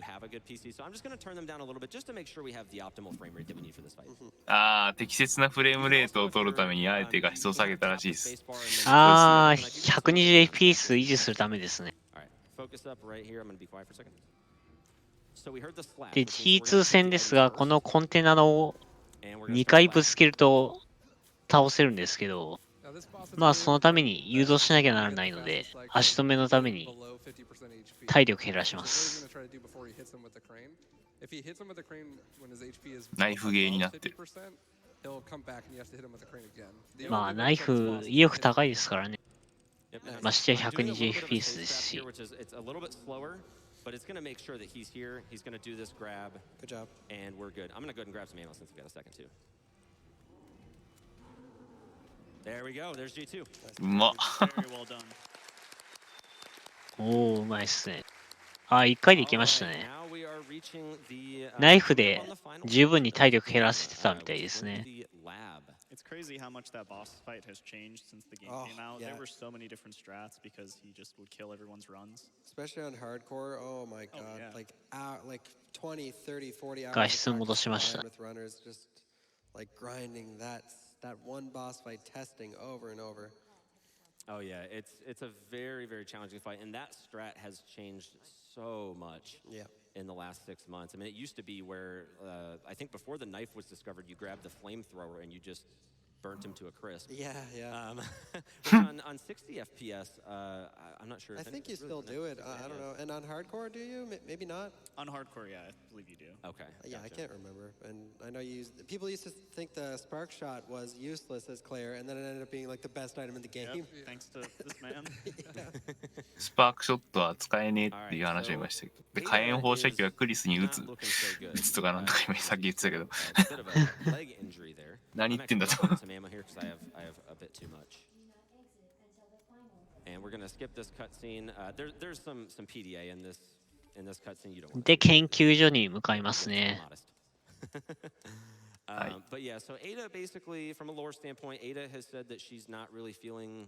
ああ、適切なフレームレートを取るためにあえて画質を下げたらしいです。ああ、120fps 維持するためですね。で、G2 戦ですが、このコンテナの2回ぶつけると倒せるんですけど、まあそのために誘導しなきゃならないので、足止めのために体力減らします。ナイフゲーになってる。まあナイフ威力高いですからね。ましてや 120fps ですし。But it's going to make sure that he's here. He's going to do this grab. Good job. And we're good. I'm going to go ahead and grab some ammo since we've got a second too. There we go. There's G2. うまっ。おお、うまいっすね。あ、1回でいけましたね。ナイフで十分に体力減らせてたみたいですね。It's crazy how much that boss fight has changed since the game came out. There were so many different strats because he just would kill everyone's runs. Especially on hardcore. Oh my god. Like 20, 30, 40 hours. 画質戻しました。With runners just like grinding that one boss fight testing over and over. Oh yeah, it's a very, very challenging fight, and that strat has changed so much in the last 6 months. I mean, it used to be where I think before the knife was discovered, you grabbed the flamethrower and you just burnt him to a crisp. Yeah, yeah. Which on 60 FPS, I'm not sure. I think you still do it. I don't know. And on hardcore, do you? Maybe not. On hardcore, yeah, I believe you do. Okay. Yeah, gotcha. I can't remember. And I know people used to think the spark shot was useless as Claire, and then it ended up being like the best item in the game. Yep, thanks to this man. スパークショットは使えねえっていう話を言いましたけど。で、火炎放射器はクリスに撃つとかなんとか今さっき言ってたけど。何言ってんだと。And we're gonna skip this cutscene. There's some PDA in this cutscene. You don't. で、研究所に向かいますね。But yeah, so Ada basically, from a lore standpoint, Ada has said that she's not feeling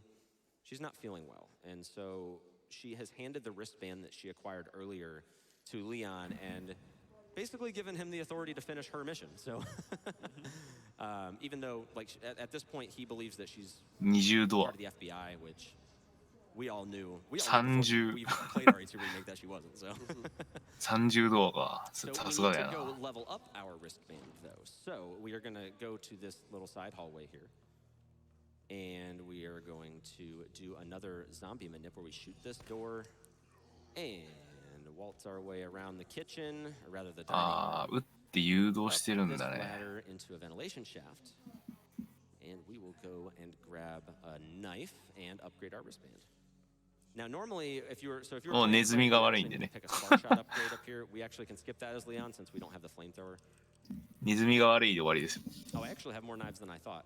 well, and so she has handed the wristband that she acquired earlier to Leon and basically given him the authority to finish her mission. So, even though, like, at this point, he believes that she's 20ドア part of the FBI, which we all knew. We 30 played our A2 remake that she wasn't. So. 30ドアか。 So さ we すが need だよ to な。 go level up our wristband, though. So we are going to go to this little side hallway here. And we are going to do another zombie manip where we shoot this door and waltz our way around the kitchen, or rather the dining ああ、 room. 撃って誘導 Up してるん this だね。 ladder into a ventilation shaft. And we will go and grab a knife and upgrade our wristband. Now, normally, if you were もうネズミが悪いんでね。 pick a spark shot upgrade up here, we actually can skip that as Leon since we don't have the flamethrower. ネズミが悪いで終わりですよ。 Oh, I actually have more knives than I thought.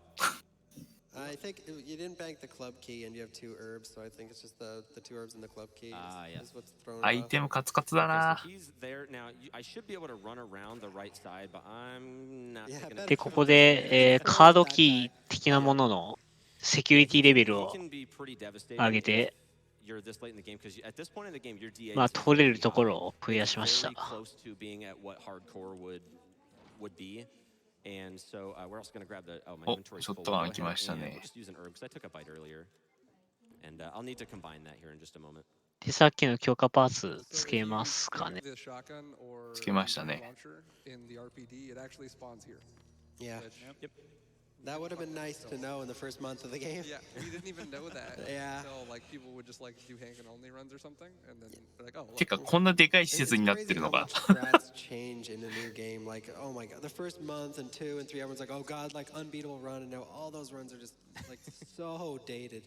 I think you didn't bank the club key, and you have 2 herbs, so I think it's just the 2 herbs in the club key is what's thrown アイ off. テムカツカツだ Okay, な so。he's there now. I should be able to run around the right side, but I'm not. Yeah, taking better. で、ここで、カードキー的なもののセキュリティレベルを 上げて、 You're this late in the game because at this point in the game, your DA まあ、 is 取れる very ところ high. を増やしまし Very た。 close to being at what hardcore would be. And so we're also going to grab the my お、 inventory ショ full. ットガン Go 来 ahead ました and ね we'll。just use an herb because I took a bite earlier. And I'll need to combine that here in just a moment. で、さっきの強化パーツ So つ if け you ますか pick ね。 the shotgun or つけましたね。 launcher in the RPD, it actually spawns here. Yeah, Which, Yep. that would have been nice to know in the first month of the game. yeah, we didn't even know that Yeah. until like people would just like do handgun only runs or something, and then they're like, oh, て look. かこんなでかい施 It's 設になって crazy る how のか。 much strats change in a new game. Like, oh my god, the first month and 2 and 3, everyone's like, oh god, like unbeatable run, and now all those runs are just like so dated.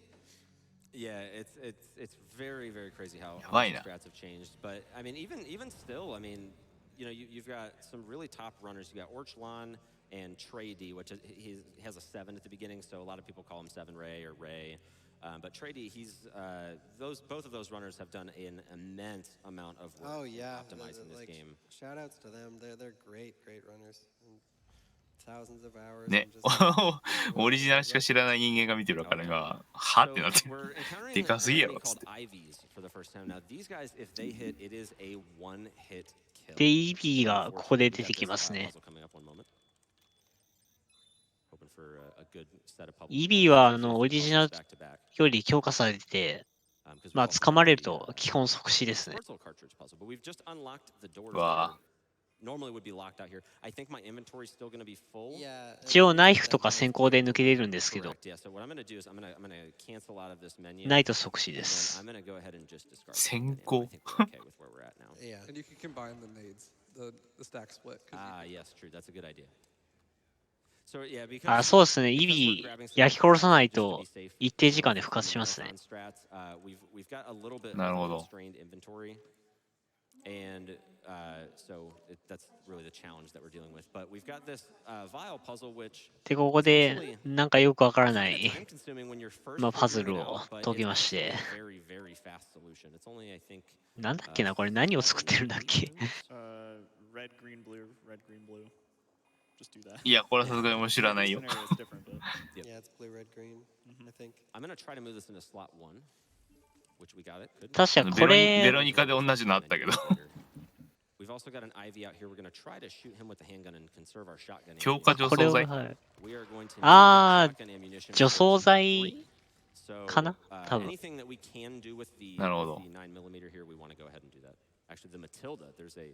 Yeah, it's very crazy how Why much not? strats have changed. But I mean, even still, I mean, you know, you've got some really top runners. You got Orchlon and Trey D, which he has a 7 at the beginning, so a lot of people call him 7 Ray or Ray. But Trey D, both of those runners have done an immense amount of work Oh yeah, optimizing this like, game. shout outs to them. They're great runners. And thousands of hours. ね and just- オリジナルしか知らない人間が見てるから今、はってなってる。 We're encountering でかすぎやろ an っつっ enemy て。 called IVs for the first time. Now these guys, if they hit, it is a one-hit kill. で、EB がここで出てきますね。 EB はオリジナルより強化されてて、まあ、掴まれると基本即死ですね。わあ。 Normally would be locked out here. I think my inventory is still going to be full. Yeah, 一応ナイフとか先行で抜けれるんですけど、 Correct. Yeah. So what I'm going to do is I'm going to cancel out of this menu. ないと即死 And で then す。 I'm going to go ahead and just discard. 先 it. 行 I think we're okay with where we're at now. yeah. And you can combine the nades, the stack split. 'Cause Ah, yes, true. That's a good idea. So yeah, because あ、そうですね。because we're EB grabbing some 焼き殺さない just to と be safe, 一定時間で復活しますね。 marathon strats, we've got a little bit なるほ of ど。 constrained inventory, and so that's really the challenge that we're dealing with. But we've got this vial puzzle, which で、ここでなんかよくわからな is い time consuming when you're first まあパズ figuring ル it を out, but 解き it's まして actually a very fast solution. It's only I think なんだっけな、これ何を作ってるんだっけ Red, green, blue, red, green, blue. Just do that. いや、これはさすがにもう知らない Each よ。 scenario is different, but Yeah, it's blue, red, green, I think. I'm gonna try to move this into slot 1, which we got it. Good. 確かこベれロニカで同じのあったけど。 We've also got an IV out here. We're going to try to shoot him with the handgun and conserve our shotgun. 強化除 これ 草 を、剤。はい、 We are going to need あ that ー shotgun ammunition 除 for 草 three. 剤 So, かな多分。 anything that we can do with the なるほど。 9mm here, we want to go ahead and do that. Actually, the Matilda, there's a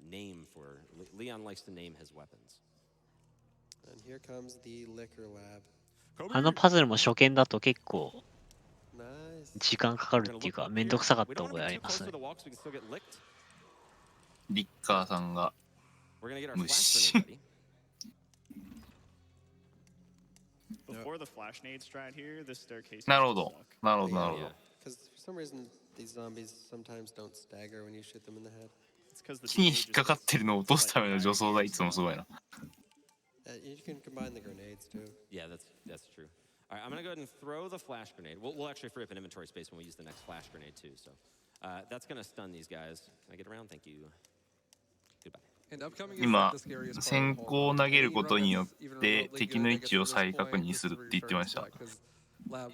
name for Leon likes to name his weapons. And here comes the liquor lab. あのパズルも初見だと結構 Nice. 時間かかるっていうか、めんどくさかった覚えありますね。リッカーさんが無視。Before the flash nade strat here, this staircase. なるほど。なるほど、なるほど。 Because for some reason these zombies sometimes don't stagger when you shoot them in the head. 木に引っかかってるのを落とすための助走がいつもすごいな。You can combine the grenades too. Yeah, that's true. All right, I'm gonna go ahead and throw the flash grenade. We'll actually free up an inventory space when we use the next flash grenade too. So that's gonna stun these guys. Can I get around? Thank you. Goodbye. 今、先行を投げることによって敵の位置を再確認するって言ってました。Yeah,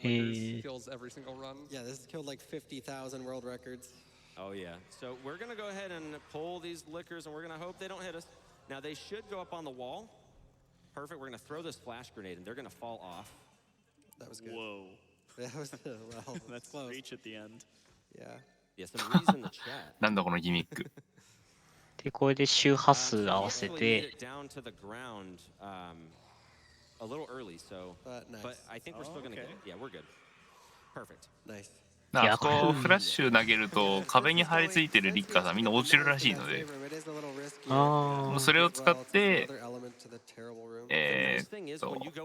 this has killed like 50,000 world records. Oh yeah. So we're gonna go ahead and pull these liquors, and we're gonna hope they don't hit us. Now they should go up on the wall. Perfect. We're gonna throw this flash grenade, and they're gonna fall off. That was good. Whoa. That was well. That's close. reach at the end. Yeah. Yeah, some reason in the chat. なんだこのギミック。で、これで周波数合わせ Actually, て made it down to the ground a little early, so. Nice. But I think we're still gonna get it. Yeah, we're good. Perfect. Nice. あそこフラッシュ投げると壁に張り付いてるリッカーさんみんな落ちるらしいので、それを使って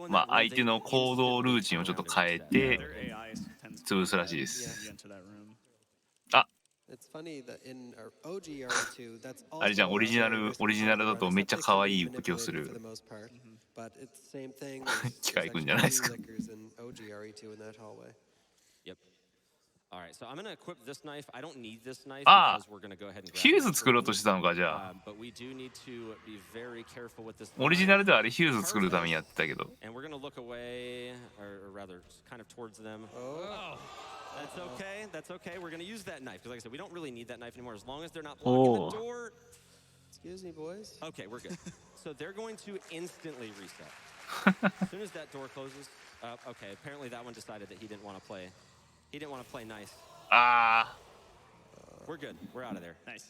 まあ相手の行動ルーチンをちょっと変えて潰すらしいです。あ、あれじゃん、オリジナルだとめっちゃ可愛い動きをする機械くんじゃないですか。ああ、ヒューズ作ろうとしてたのか、じゃあ。オリジナルではあれヒューズ作るためにやってたけど。That's okay. We're gonna use that knife because, like I said, we don't really need that knife anymore as long as they're not Oh. blocking the door. Excuse me, boys. Okay, we're good. So they're going to instantly reset as soon as that door closes. Okay, apparently that one decided that he didn't want to play. He didn't want to play nice. Ah. We're good. We're out of there. Nice.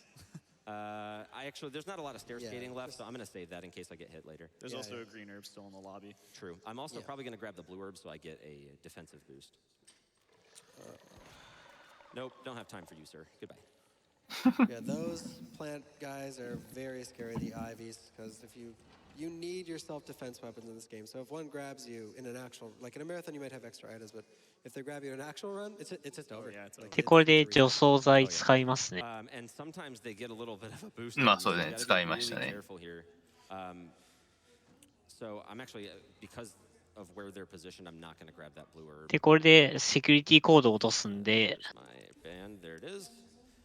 There's not a lot of stair skating left, so I'm gonna save that in case I get hit later. There's also a green herb still in the lobby. True. I'm also probably gonna grab the blue herb so I get a defensive boost. Nope, don't have time for you, sir. Goodbye. Yeah, those plant guys are very scary, the Ivies, because if you need your self-defense weapons in this game. So if one grabs you in an actual, like in a marathon, you might have extra items, but if they grab you in an actual run, it's just over. Yeah, it's over. で、これで除草剤使いますね。And sometimes they get a little bit of a boost. まあそうね、使いましたね。So I'm actually because of where they're positioned, I'm not going to grab that blue herb. で、これでセキュリティコードを落とすんで、 My band, there it is.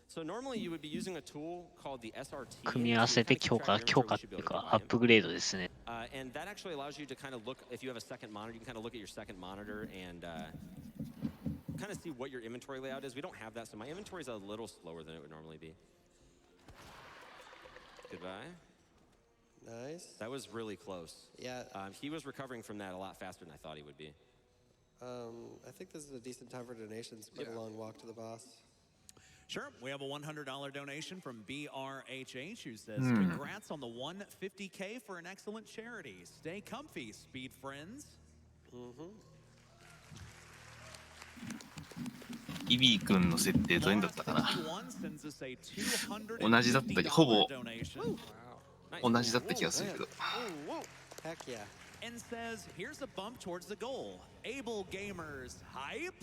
So normally you would be using a tool called the SRT. 組み合わせて強化っていうかアップグレードですね。And that actually allows you to kind of look, if you have a second monitor, you can kind of look at your second monitor and kind of see what your inventory layout is. We don't have that, so my inventory is a little slower than it would normally be. Goodbye. Nice. That was really close. Yeah. He was recovering from that a lot faster than I thought he would be. I think this is a decent time for donations, but a long walk to the boss. Sure. We have a $100 donation from BRHH who says, congrats on the 150K for an excellent charity. Stay comfy, speed friends. イビー君の設定どういうんだったかな。同じだったほぼ同じだった気がするけど。Heck yeah. And says, here's a bump towards the goal. Able gamers hype.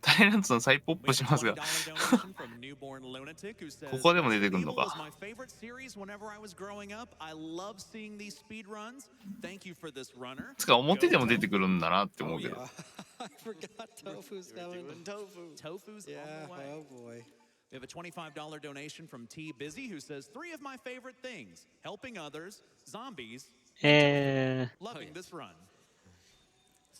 タイランツの再ポップしますがここでも出てくるのか。つか表でも出てくるんだなって思うけど。I forgot Tofu's coming. Tofu's yeah, on the way. Oh boy. We have a $25 donation from T Busy who says 3 of my favorite things: helping others, zombies, loving this run.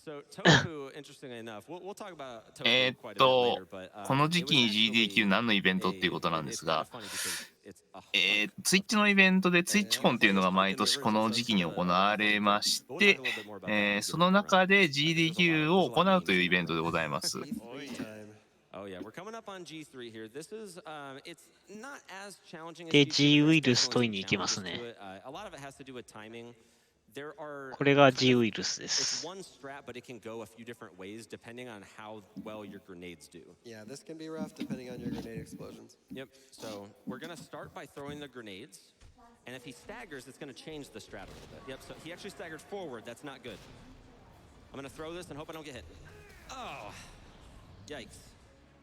So Tofu, interestingly enough, we'll talk about Tofu quite a bit later, but この時期に GDQ 何のイベントっていうことなんですが、ツイッチのイベントでツイッチコンっていうのが毎年この時期に行われまして、その中で GDQ を行うというイベントでございます。Oh yeah, we're coming up on G3 here. This is it's not as challenging as で、G2, G but ウ there's イルス definitely 取り some に行きま challenges す to ね。 it. A lot of it has to do with timing. There are これが kind G of ウイルスで it's す。 one strat, but it can go a few different ways depending on how well your grenades do. Yeah, this can be rough depending on your grenade explosions. Yep. So we're gonna start by throwing the grenades, and if he staggers, it's gonna change the strat a little bit. Yep. So he actually staggered forward. That's not good. I'm gonna throw this and hope I don't get hit. Oh, yikes.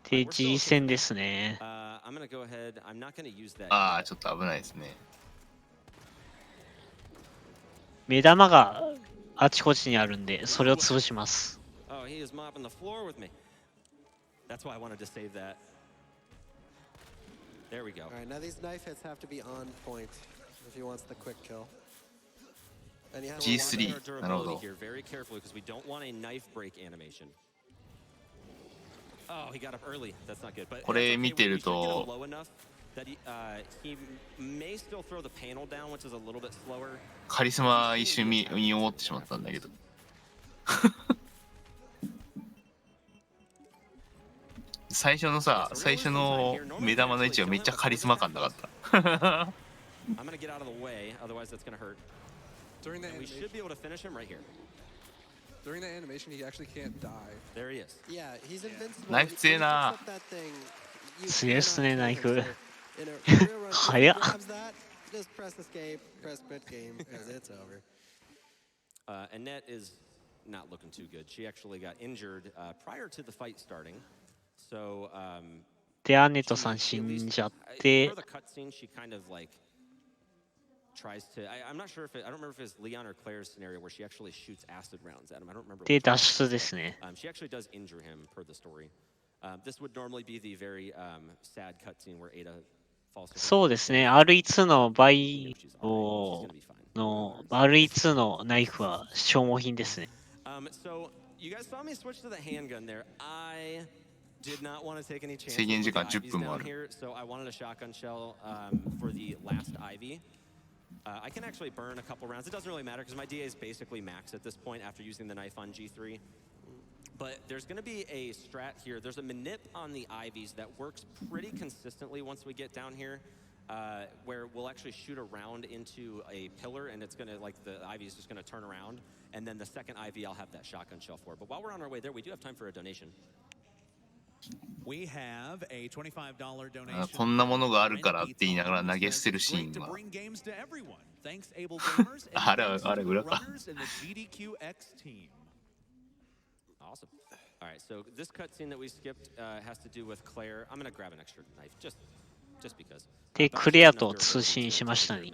で、G 戦ですね。I'm gonna go ahead. I'm not gonna use that. ああ、ちょっと危ないですね。目玉があちこちにあるんで、それを潰します。Oh, he is mopping the floor with me. That's why I wanted to save that. There we go. All right, now these knife hits have to be on point if he wants the quick kill. And he has to watch G3 our なるほ Durability ど。 here very carefully because we don't want a knife break animation. Oh, he got up early. That's not good. But これ that's okay. 見て We る should get him と low enough that he may still throw the panel down, which is a little bit slower. カリスマ一瞬見思ってしまったんだけど。最初の目玉の位置がめっちゃカリスマ感なかった。I'm gonna get out of the way, otherwise that's gonna hurt. During the And we animation, should be able to finish him right here. during the animation, he actually can't die. There he is. Yeah, he's invincible. ナイフ強えな。強いっすね、ナイフ。早っ。 早っ。 Just press escape, press quit game, because it's over. Annette is not looking too good. She actually got injured prior to the fight starting. So, で、アネトさん死んじゃって、 for the cutscene, she kind of like tries to. I'm not sure if I don't remember if it's Leon or Claire's scenario where she actually shoots acid rounds at him. I don't remember. で、脱出ですね。 She actually does injure him per the story. This would normally be the very sad cutscene where Ada falls. そうですね、RE2 のバイオの RE2 のナイフは消耗品ですね。So you guys saw me switch to the handgun there. I did not want to take any chances. 制限時間 with the 10分もあ IVs る。 down here, so I wanted a shotgun shell for the last Ivy. I can actually burn a couple rounds. It doesn't really matter because my DA is basically max at this point after using the knife on G3. But there's going to be a strat here. There's a manip on the Ivies that works pretty consistently once we get down here, where we'll actually shoot a round into a pillar and it's going to, like, the Ivy is just going to turn around. And then the second Ivy, I'll have that shotgun shell for. But while we're on our way there, we do have time for a donation. We have a $25 donation. あこんなものがあるからって言いながら投げ捨てるシーンは。あれ裏か。 Awesome. All right, so this cutscene that we skipped has to do with Claire. I'm gonna grab an extra knife just because. で、クレアと通信しましたね。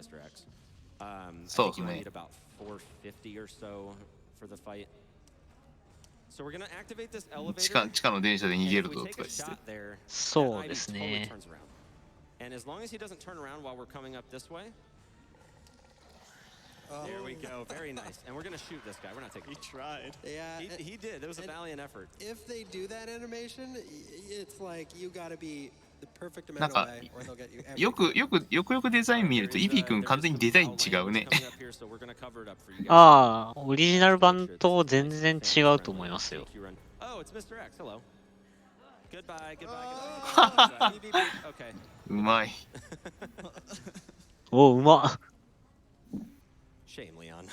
そうですね。 About 450 or so for the fight. So we're gonna activate this elevator. 地下の電車で逃げるとかして。そうですね。 And as long as he doesn't turn around while we're coming up this way. There we go. Very nice. And we're gonna shoot this guy. We're not taking. He tried. Yeah, He did. It was a valiant effort. If they do that animation, it's like you gotta be the perfect なん amount か away, or they'll get you. よくデザイン見るとイビー君完全にデザイン違うね。ああ、オリジナル版と全然違うと思いますよ。 Oh, it's Mr. X. Hello. Goodbye. Goodbye. Okay. うまい。お、うまっ。 Shame, Leon.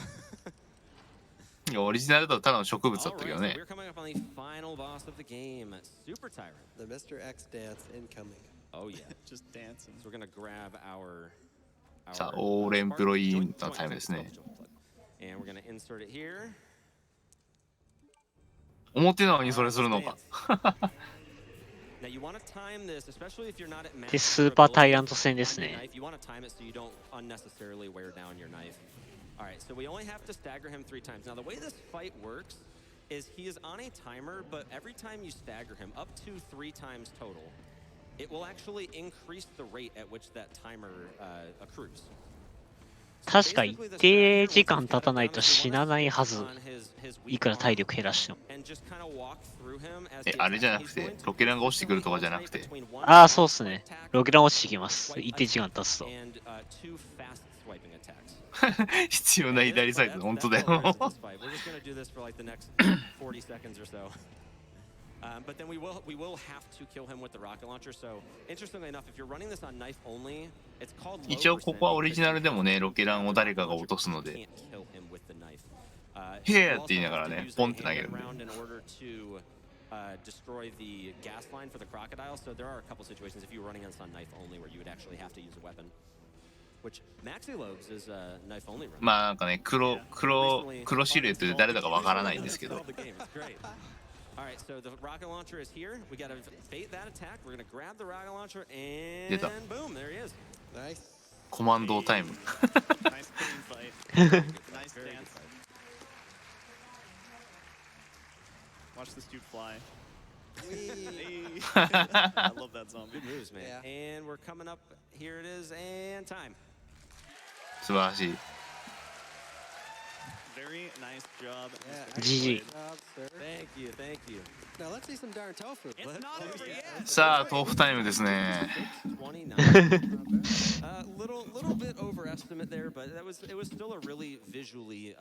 いやオリジナルだとただの植物だったけどね。 We're coming up on the final boss of the game, Super Tyrant. The Mr. X dance incoming. Oh yeah, Just dancing. so we're gonna grab our. さあ、オールエンプロイーのタイムですね。 And we're gonna insert it here. 表なのにそれするのか。 Now you want to time this, especially if you're not at max. で、スーパータイラント戦ですね。 You want to time it so you don't unnecessarily wear down your knife. All right, so we only have to stagger him 3 times. Now the way this fight works is he is on a timer, but every time you stagger him, up to 3 times total, it will actually increase the rate at which that timer accrues. 確か一定時間経たないと死なないはず。いくら体力減らしても。あれじゃなくて、ロケランが落ちてくるとかじゃなくて。ああ、そうっすね。ロケラン落ちてきます。一定時間経つと。必要な左サイド、本当だよ。But then we will have to kill him with the rocket launcher. So interestingly enough, if you're running this on knife only, it's called low 一応ここはオリジナルでもね、ロケランを誰かが落とすの percent. で、 Can't kill him with the knife. へーって言いながらね、ポンって投げるんで。 In order to destroy the gas line for the crocodile. So there are a couple situations if you were running this on knife only where you would actually have to use a weapon. Which Maxi Lobes is a knife only run. まあなんかね、黒シルエットで誰だかわからないんですけど。 All right, so the rocket launcher is here. We got to bait that attack. We're going to grab the rocket launcher 出た。 and boom, there he is. Nice. コマンドタイム。 Nice clean fight. Nice dance. Watch this dude fly. Hey. I love that zombie. Good moves, man. Yeah. And we're coming up. Here it is, and time. 素晴らしい。 Very nice job. Yeah, GG. Good job, sir. Thank you, thank you. Now let's see some darn tofu. It's not over yet. さあ、豆腐タイムですね。 29. Little bit overestimate there, but it was still a really visually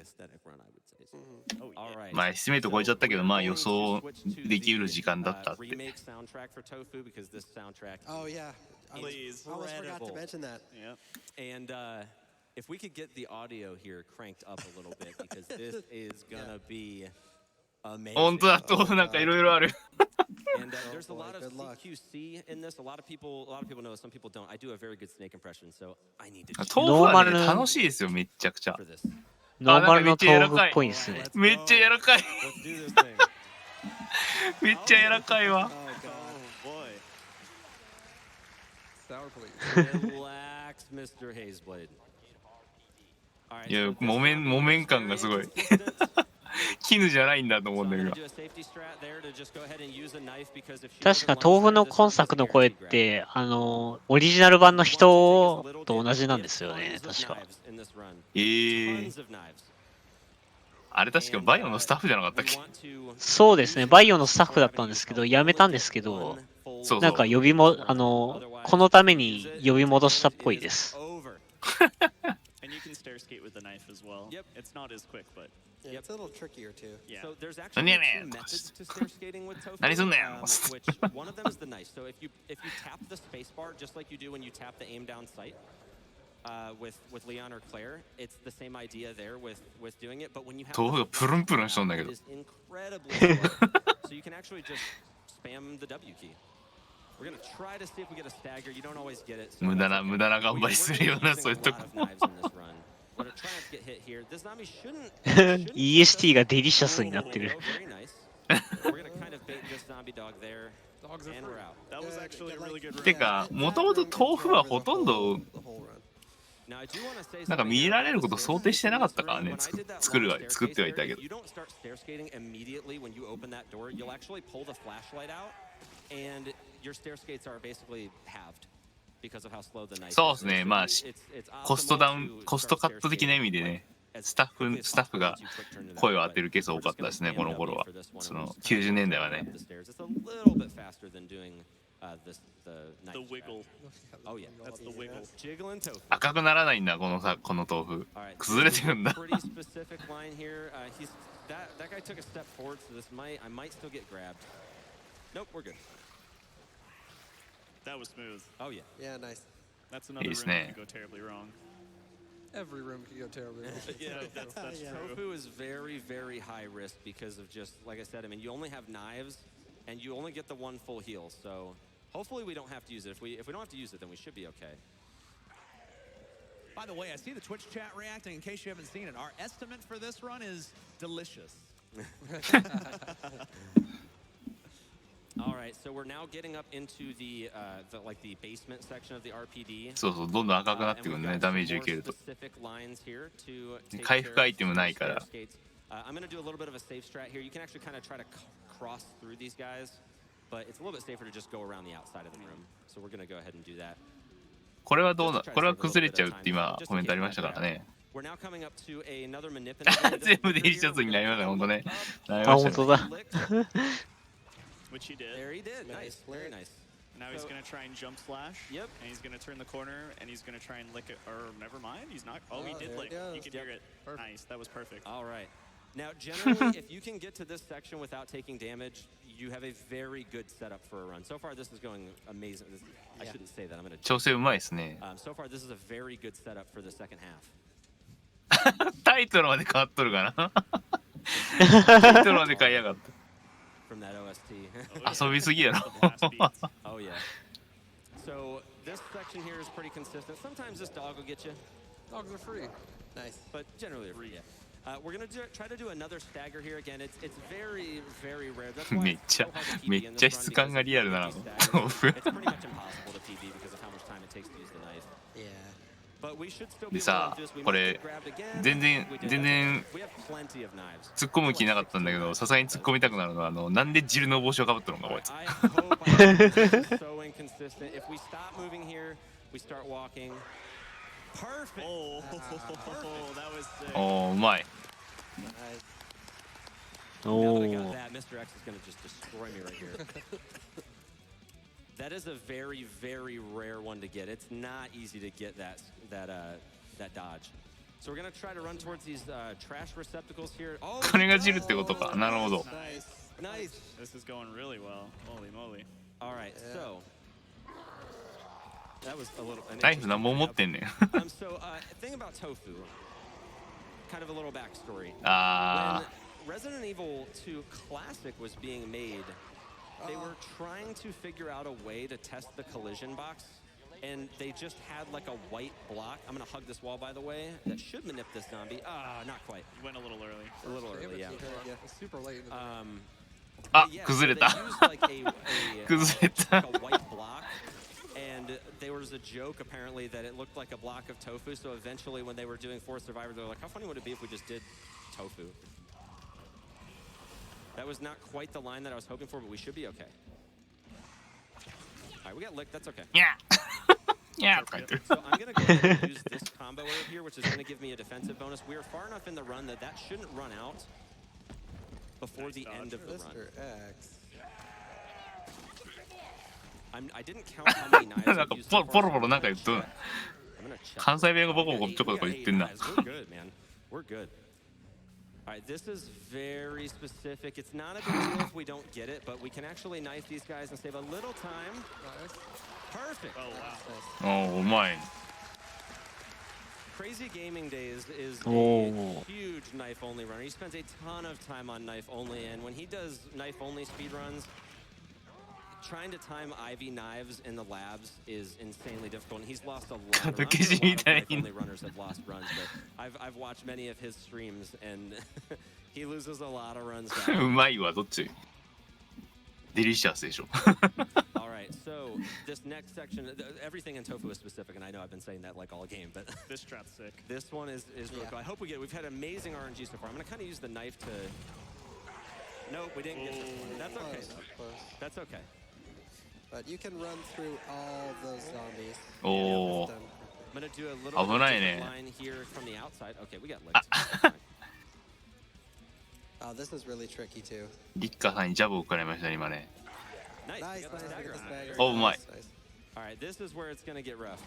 aesthetic run, I would say. So. Oh, All yeah. right. まあ、エスティメート超えちゃったけど、まあ予想できうる時間だったって。 remake soundtrack for Tofu because this soundtrack. Oh yeah. Please. I almost forgot to Incredible. mention that. Yeah. And if we could get the audio here cranked up a little bit because this is gonna be amazing. 本当だ、豆腐なんかいろいろある。 And there's a lot of Good luck. CQC in this. A lot of people know. Some people don't. I do a very good snake impression, so I need to 豆腐はね、楽しいですよ、めっちゃくちゃ。 for this. ノーマルの豆腐っぽいですね。 めっちゃ柔らかい。 Let's do this thing. めっちゃ柔らかいわ。 Oh boy. Sour please. Relax, Mr. Hazeblade. All right, いや、 so this 木綿感がすごい。 絹じゃないんだと思うんだけど。 確か豆腐の今作の声ってオリジナル版の人と同じなんですよね、確か。あれ確かバイオのスタッフじゃなかったっけ？そうですね、バイオのスタッフだったんですけど、辞めたんですけど、そうなんか呼びもこのために呼び戻したっぽいです。 And you can stair skate with the knife as well. Yep. It's not as quick, but Yeah, it's a little trickier too. yeah. So there's actually two methods to stair skating with Tofu. 何すんだよ。 Which one of them is the knife. So if you tap the space bar just like you do when you tap the aim down sight with Leon or Claire, it's the same idea there with doing it. But when you have 豆腐がプルンプルンしとんだけ it ど。 is incredibly slow. So you can actually just spam the W key. We're gonna try to see if we get a stagger. You don't always get it. So 無駄な頑張りするようなそういうとこ。 But try not to get hit here. This zombie shouldn't. EST がデリシャスになってる。 Very nice. We're gonna kind of bait this zombie dog there, Dogs are and we're out. That was actually a really good run. てか、もともと豆腐はほとんど The whole run. Now I do want to say なんか見られること想定してなかったからね。 When I did that 作って long はいた staircase け there, ど if。you don't start stair skating immediately when you open that door, you'll actually pull the flashlight out, and your stair skates are basically halved because of how slow the knife is. そうですね。まあ It's コストダウ optimal ン、 to コストカ start ット的な意味でね、 スタッフが声を当てるケース多かったですね、この頃は。その90年代はね。 It's a little bit faster than doing the The wiggle. Oh yeah, That's the wiggle. jiggle and tofu. 赤くならないんだ、この豆腐。 All right, 崩れてるんだ。 pretty specific line here. That guy took a step forward, so I might still get grabbed. Nope, we're good. That was smooth. Oh yeah. Yeah, nice. That's another room that could go terribly wrong. Every room could go terribly wrong. Yeah, that's Yeah. true. Tofu is very, very high risk because of just like I said. I mean, you only have knives, and you only get the one full heal. So hopefully we don't have to use it. If we don't have to use it, then we should be okay. By the way, I see the Twitch chat reacting. In case you haven't seen it, our estimate for this run is delicious. All right, so we're now getting up into the basement section of the RPD. そうそう、どんどん赤くなってくるね、ダメージ受けると。 回復アイテムないから。 I'm going to do a little bit of a safe strat here. You can actually kind of try to cross through these guys, but it's a little bit safer to just go around the outside of the room. So we're going to go ahead and do that. これはこれは崩れちゃうって今コメントありましたからね。 We're now coming up to another manipulator. 全部デリシャスになりましたね、ほんとね。あ、本当だ。 Which he did. There he did. Nice. Very nice. Now he's going to try and jump slash. Yep. And he's going to turn the corner and he's going to try and lick it. Or never mind. He's not. Oh, he did there lick. it goes. You can hear it. Nice. That was perfect. All right. Now, generally, if you can get to this section without taking damage, you have a very good setup for a run. So far, this is going amazing. I shouldn't say that. I'm going to. 調整うまいですね。 So far, this is a very good setup for the second half. タイトルまで変わっとるかな。タイトルまで変えやがった。 From that OST. 遊びすぎやろ。 Oh yeah. So this section here is pretty consistent. Sometimes this dog will get you. Dogs are free. Nice. But generally they're free. Yeah. We're gonna try to do another stagger here again. It's very rare. That's why めっちゃ it's so hard to PB め in っ this ちゃ run 質感がリアルだな。 because it's pretty much impossible to PB because of how much time it takes to use the knife. Yeah. But we should still で be able さ to do this. We こ might れ get grabbed again. 全然 We did. 全然 We have plenty of knives. 突っ込む気なかったんだけど、さすがに突っ込みたくなるのはなんで汁の帽子をかぶったのかこいつ。 I hope this is so inconsistent. If we stop moving here, we start walking. Perfect. Oh, that was sick. おおうまい。 Nice. Now that I お got お。 that, Mr. X is going to just destroy me right here. That is a very rare one to get. It's not easy to get that dodge. So we're going to try to run towards these trash receptacles here. Oh, これが汁ってことか。なるほど。 nice. This is going really well. Holy moly. All right, so that was a little. ナイフ何本持ってんねん。 So thing about Tofu, kind of a little backstory. あ When Resident Evil 2 Classic was being made, they were trying to figure out a way to test the collision box, and they just had like a white block. I'm gonna hug this wall, by the way. That should manip this zombie. Not quite. You went a little early. A little early, yeah. It's super late in the day. あ Yeah, 崩れ so た。 they used like a 崩れた。 like a white block, and there was a joke apparently that it looked like a block of tofu. So eventually, when they were doing Forest Survivor, they were like, "How funny would it be if we just did tofu?" That was not quite the line that I was hoping for, but we should be okay. All right, we got licked. That's okay. にゃにゃとか言ってる。 So I'm gonna go ahead and use this combo over here, which is gonna give me a defensive bonus. We are far enough in the run that that shouldn't run out before the end of the run. Mr. X. I didn't count how many knives なん I've か used ポ so ロ far. ポロポロなんか言っとるな。 I'm gonna check. 関西弁がボコボコちょこちょこ言ってんな。 We're good, man. We're good. All right, this is very specific. It's not a big deal if we don't get it, but we can actually knife these guys and save a little time. Nice. Perfect. Oh, wow. おおうまい。 Crazy Gaming Days is a Oh. huge knife-only runner. He spends a ton of time on knife-only, and when he does knife-only speedruns, trying to time Ivy knives in the labs is insanely difficult, and he's lost a lot of runs. A lot of knife-only runners have lost runs, but I've watched many of his streams, and he loses a lot of runs. うまいわどっち。デリシャスでしょ。 All right, so this next section, everything in Tofu is specific, and I know I've been saying that like all game, but This trap's sick. this one is really cool. I hope we get it. We've had amazing RNG so far. I'm going to kind of use the knife to... Nope, we didn't get this one. That's okay. Close. That's okay. But you can run through all those zombies. おお。 Done. I'm going to do a little bit 危ない different ね。 line here from the outside. Okay, we got licked. Oh, this is really tricky too. リッカーさんにジャブを食らいましたね今ね。 Nice. Nice, We got the nice. stagger Look at on. the stagger. Oh, my. Nice, nice. All right, this is where it's going to get rough.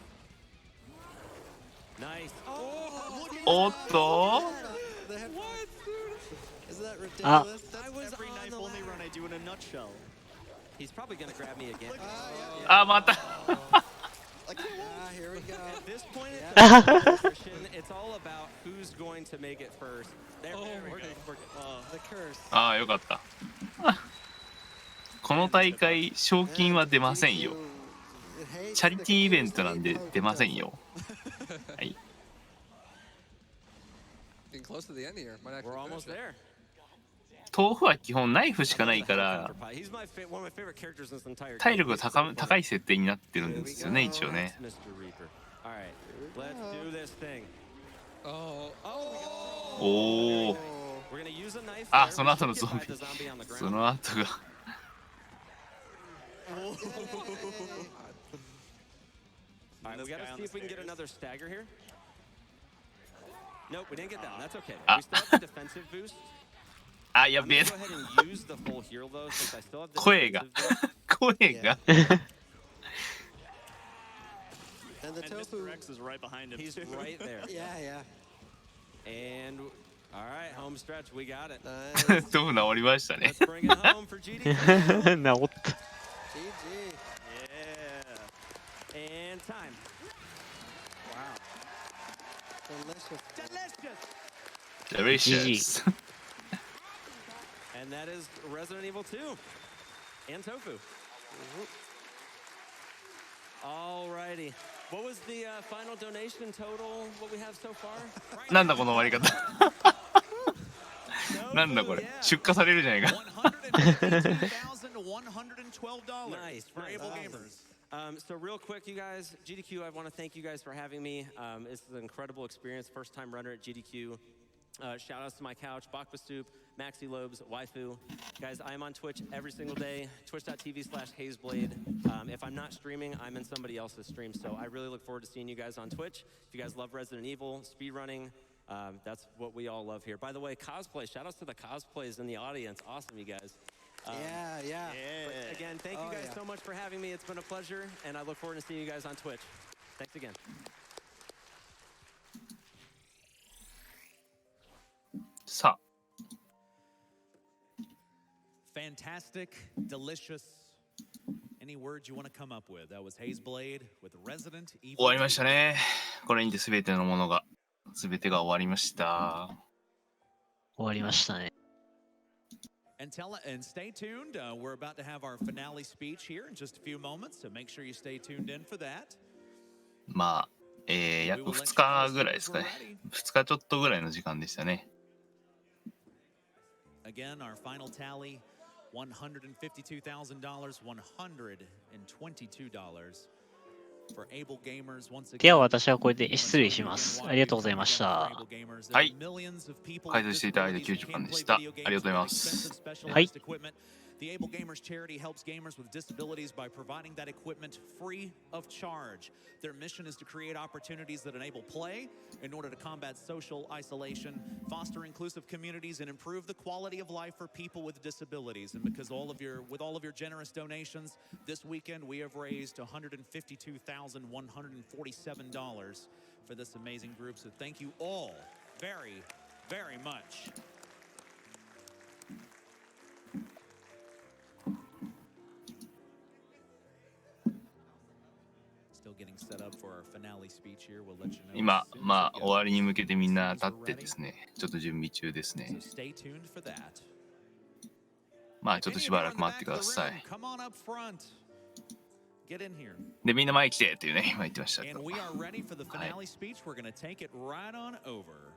Nice. Oh,おっと。 The head- Isn't that Ah. ridiculous? That's was every on knife the only ladder. run I do in a nutshell. he's probably going to grab me again. あまた。 Here we go. At this point, Yeah. it's all about who's going to make it first. There we go. We're good. The curse. ああよかった。この大会賞金は出ませんよ。 It hates チャリティーイベントなんで the 出ませんよ。はい。 Getting close to the end here. Might actually We're almost finish it. there. 豆腐は基本ナイフしかないから。 He's one of my favorite characters in this entire 体力が高い設定になってるんですよね一応ね。 Mr. Reaper. All right, let's do this thing. Oh. おお。 We're gonna use a knife. あ there. その We 後の should ゾ get ン by ビ the zombie on the ground. その後が All right, we gotta see if we can get another stagger here. Nope, we didn't get that one. That's okay. Ah. We still have the defensive boost. あや I'm べえ gonna go ahead and use the full heal though, since I still have the 声が defensive boost. 声が And the And tofu. Mr. X is right behind him. He's too. right there. Yeah, yeah. And All right, home stretch, we got it. 豆腐治りましたね。 Let's bring it home for GDQ. 治った。 GG. Yeah. And time. Wow. Delicious. Delicious. And that is Resident Evil 2 and Tofu. Alrighty. What was the final donation total? What we have so far? なんだこの終わり方。なんだこれ。出荷されるじゃないか。 $152,112 Nice, for nice. Able Gamers. So real quick, you guys, GDQ, I want to thank you guys for having me. It's an incredible experience. First time runner at GDQ. Shout outs to my couch, Bakba Soup, Maxi Lobes, Waifu. Guys, I'm on Twitch every single day, twitch.tv/Hazeblade. If I'm not streaming, I'm in somebody else's stream. So I really look forward to seeing you guys on Twitch. If you guys love Resident Evil, speedrunning, that's what we all love here. By the way, cosplay, shout outs to the cosplays in the audience. Awesome, you guys. Yeah. But again, thank you guys so much for having me. It's been a pleasure, and I look forward to seeing you guys on Twitch. Thanks again. さあ、 Fantastic, delicious. Any words you want to come up with? That was Hazeblade with Resident Evil. 終わりましたね。これにて全てのものが、全てが終わりました。終わりましたね。 And stay tuned. We're about to have our finale speech here in just a few moments, so make sure you stay tuned in for that. まあ、約2日ぐらいですかね。2日ちょっとぐらいの時間でしたね。 Again, our final tally, $152,000, $122 for Able Gamers. Once again, では私はこれで失礼します。ありがとうございました。はい。解説していただいて90巻でした。ありがとうございます。はい。 The Able Gamers charity helps gamers with disabilities by providing that equipment free of charge. Their mission is to create opportunities that enable play in order to combat social isolation, foster inclusive communities, and improve the quality of life for people with disabilities. And because with all of your generous donations, this weekend we have raised $152,147 for this amazing group. So thank you all very, very much. Getting set up for our finale speech here. We'll let you know. 今、まあ、終わりに向けてみんな立ってですね、ちょっと準備中ですね。 So stay tuned for that. まあ、ちょっとしばらく待ってください。 Come on up front. Get in here. で、みんな前来てっていうね、今言ってましたけ And ど。 we are ready for the finale speech. We're going to take it right on over.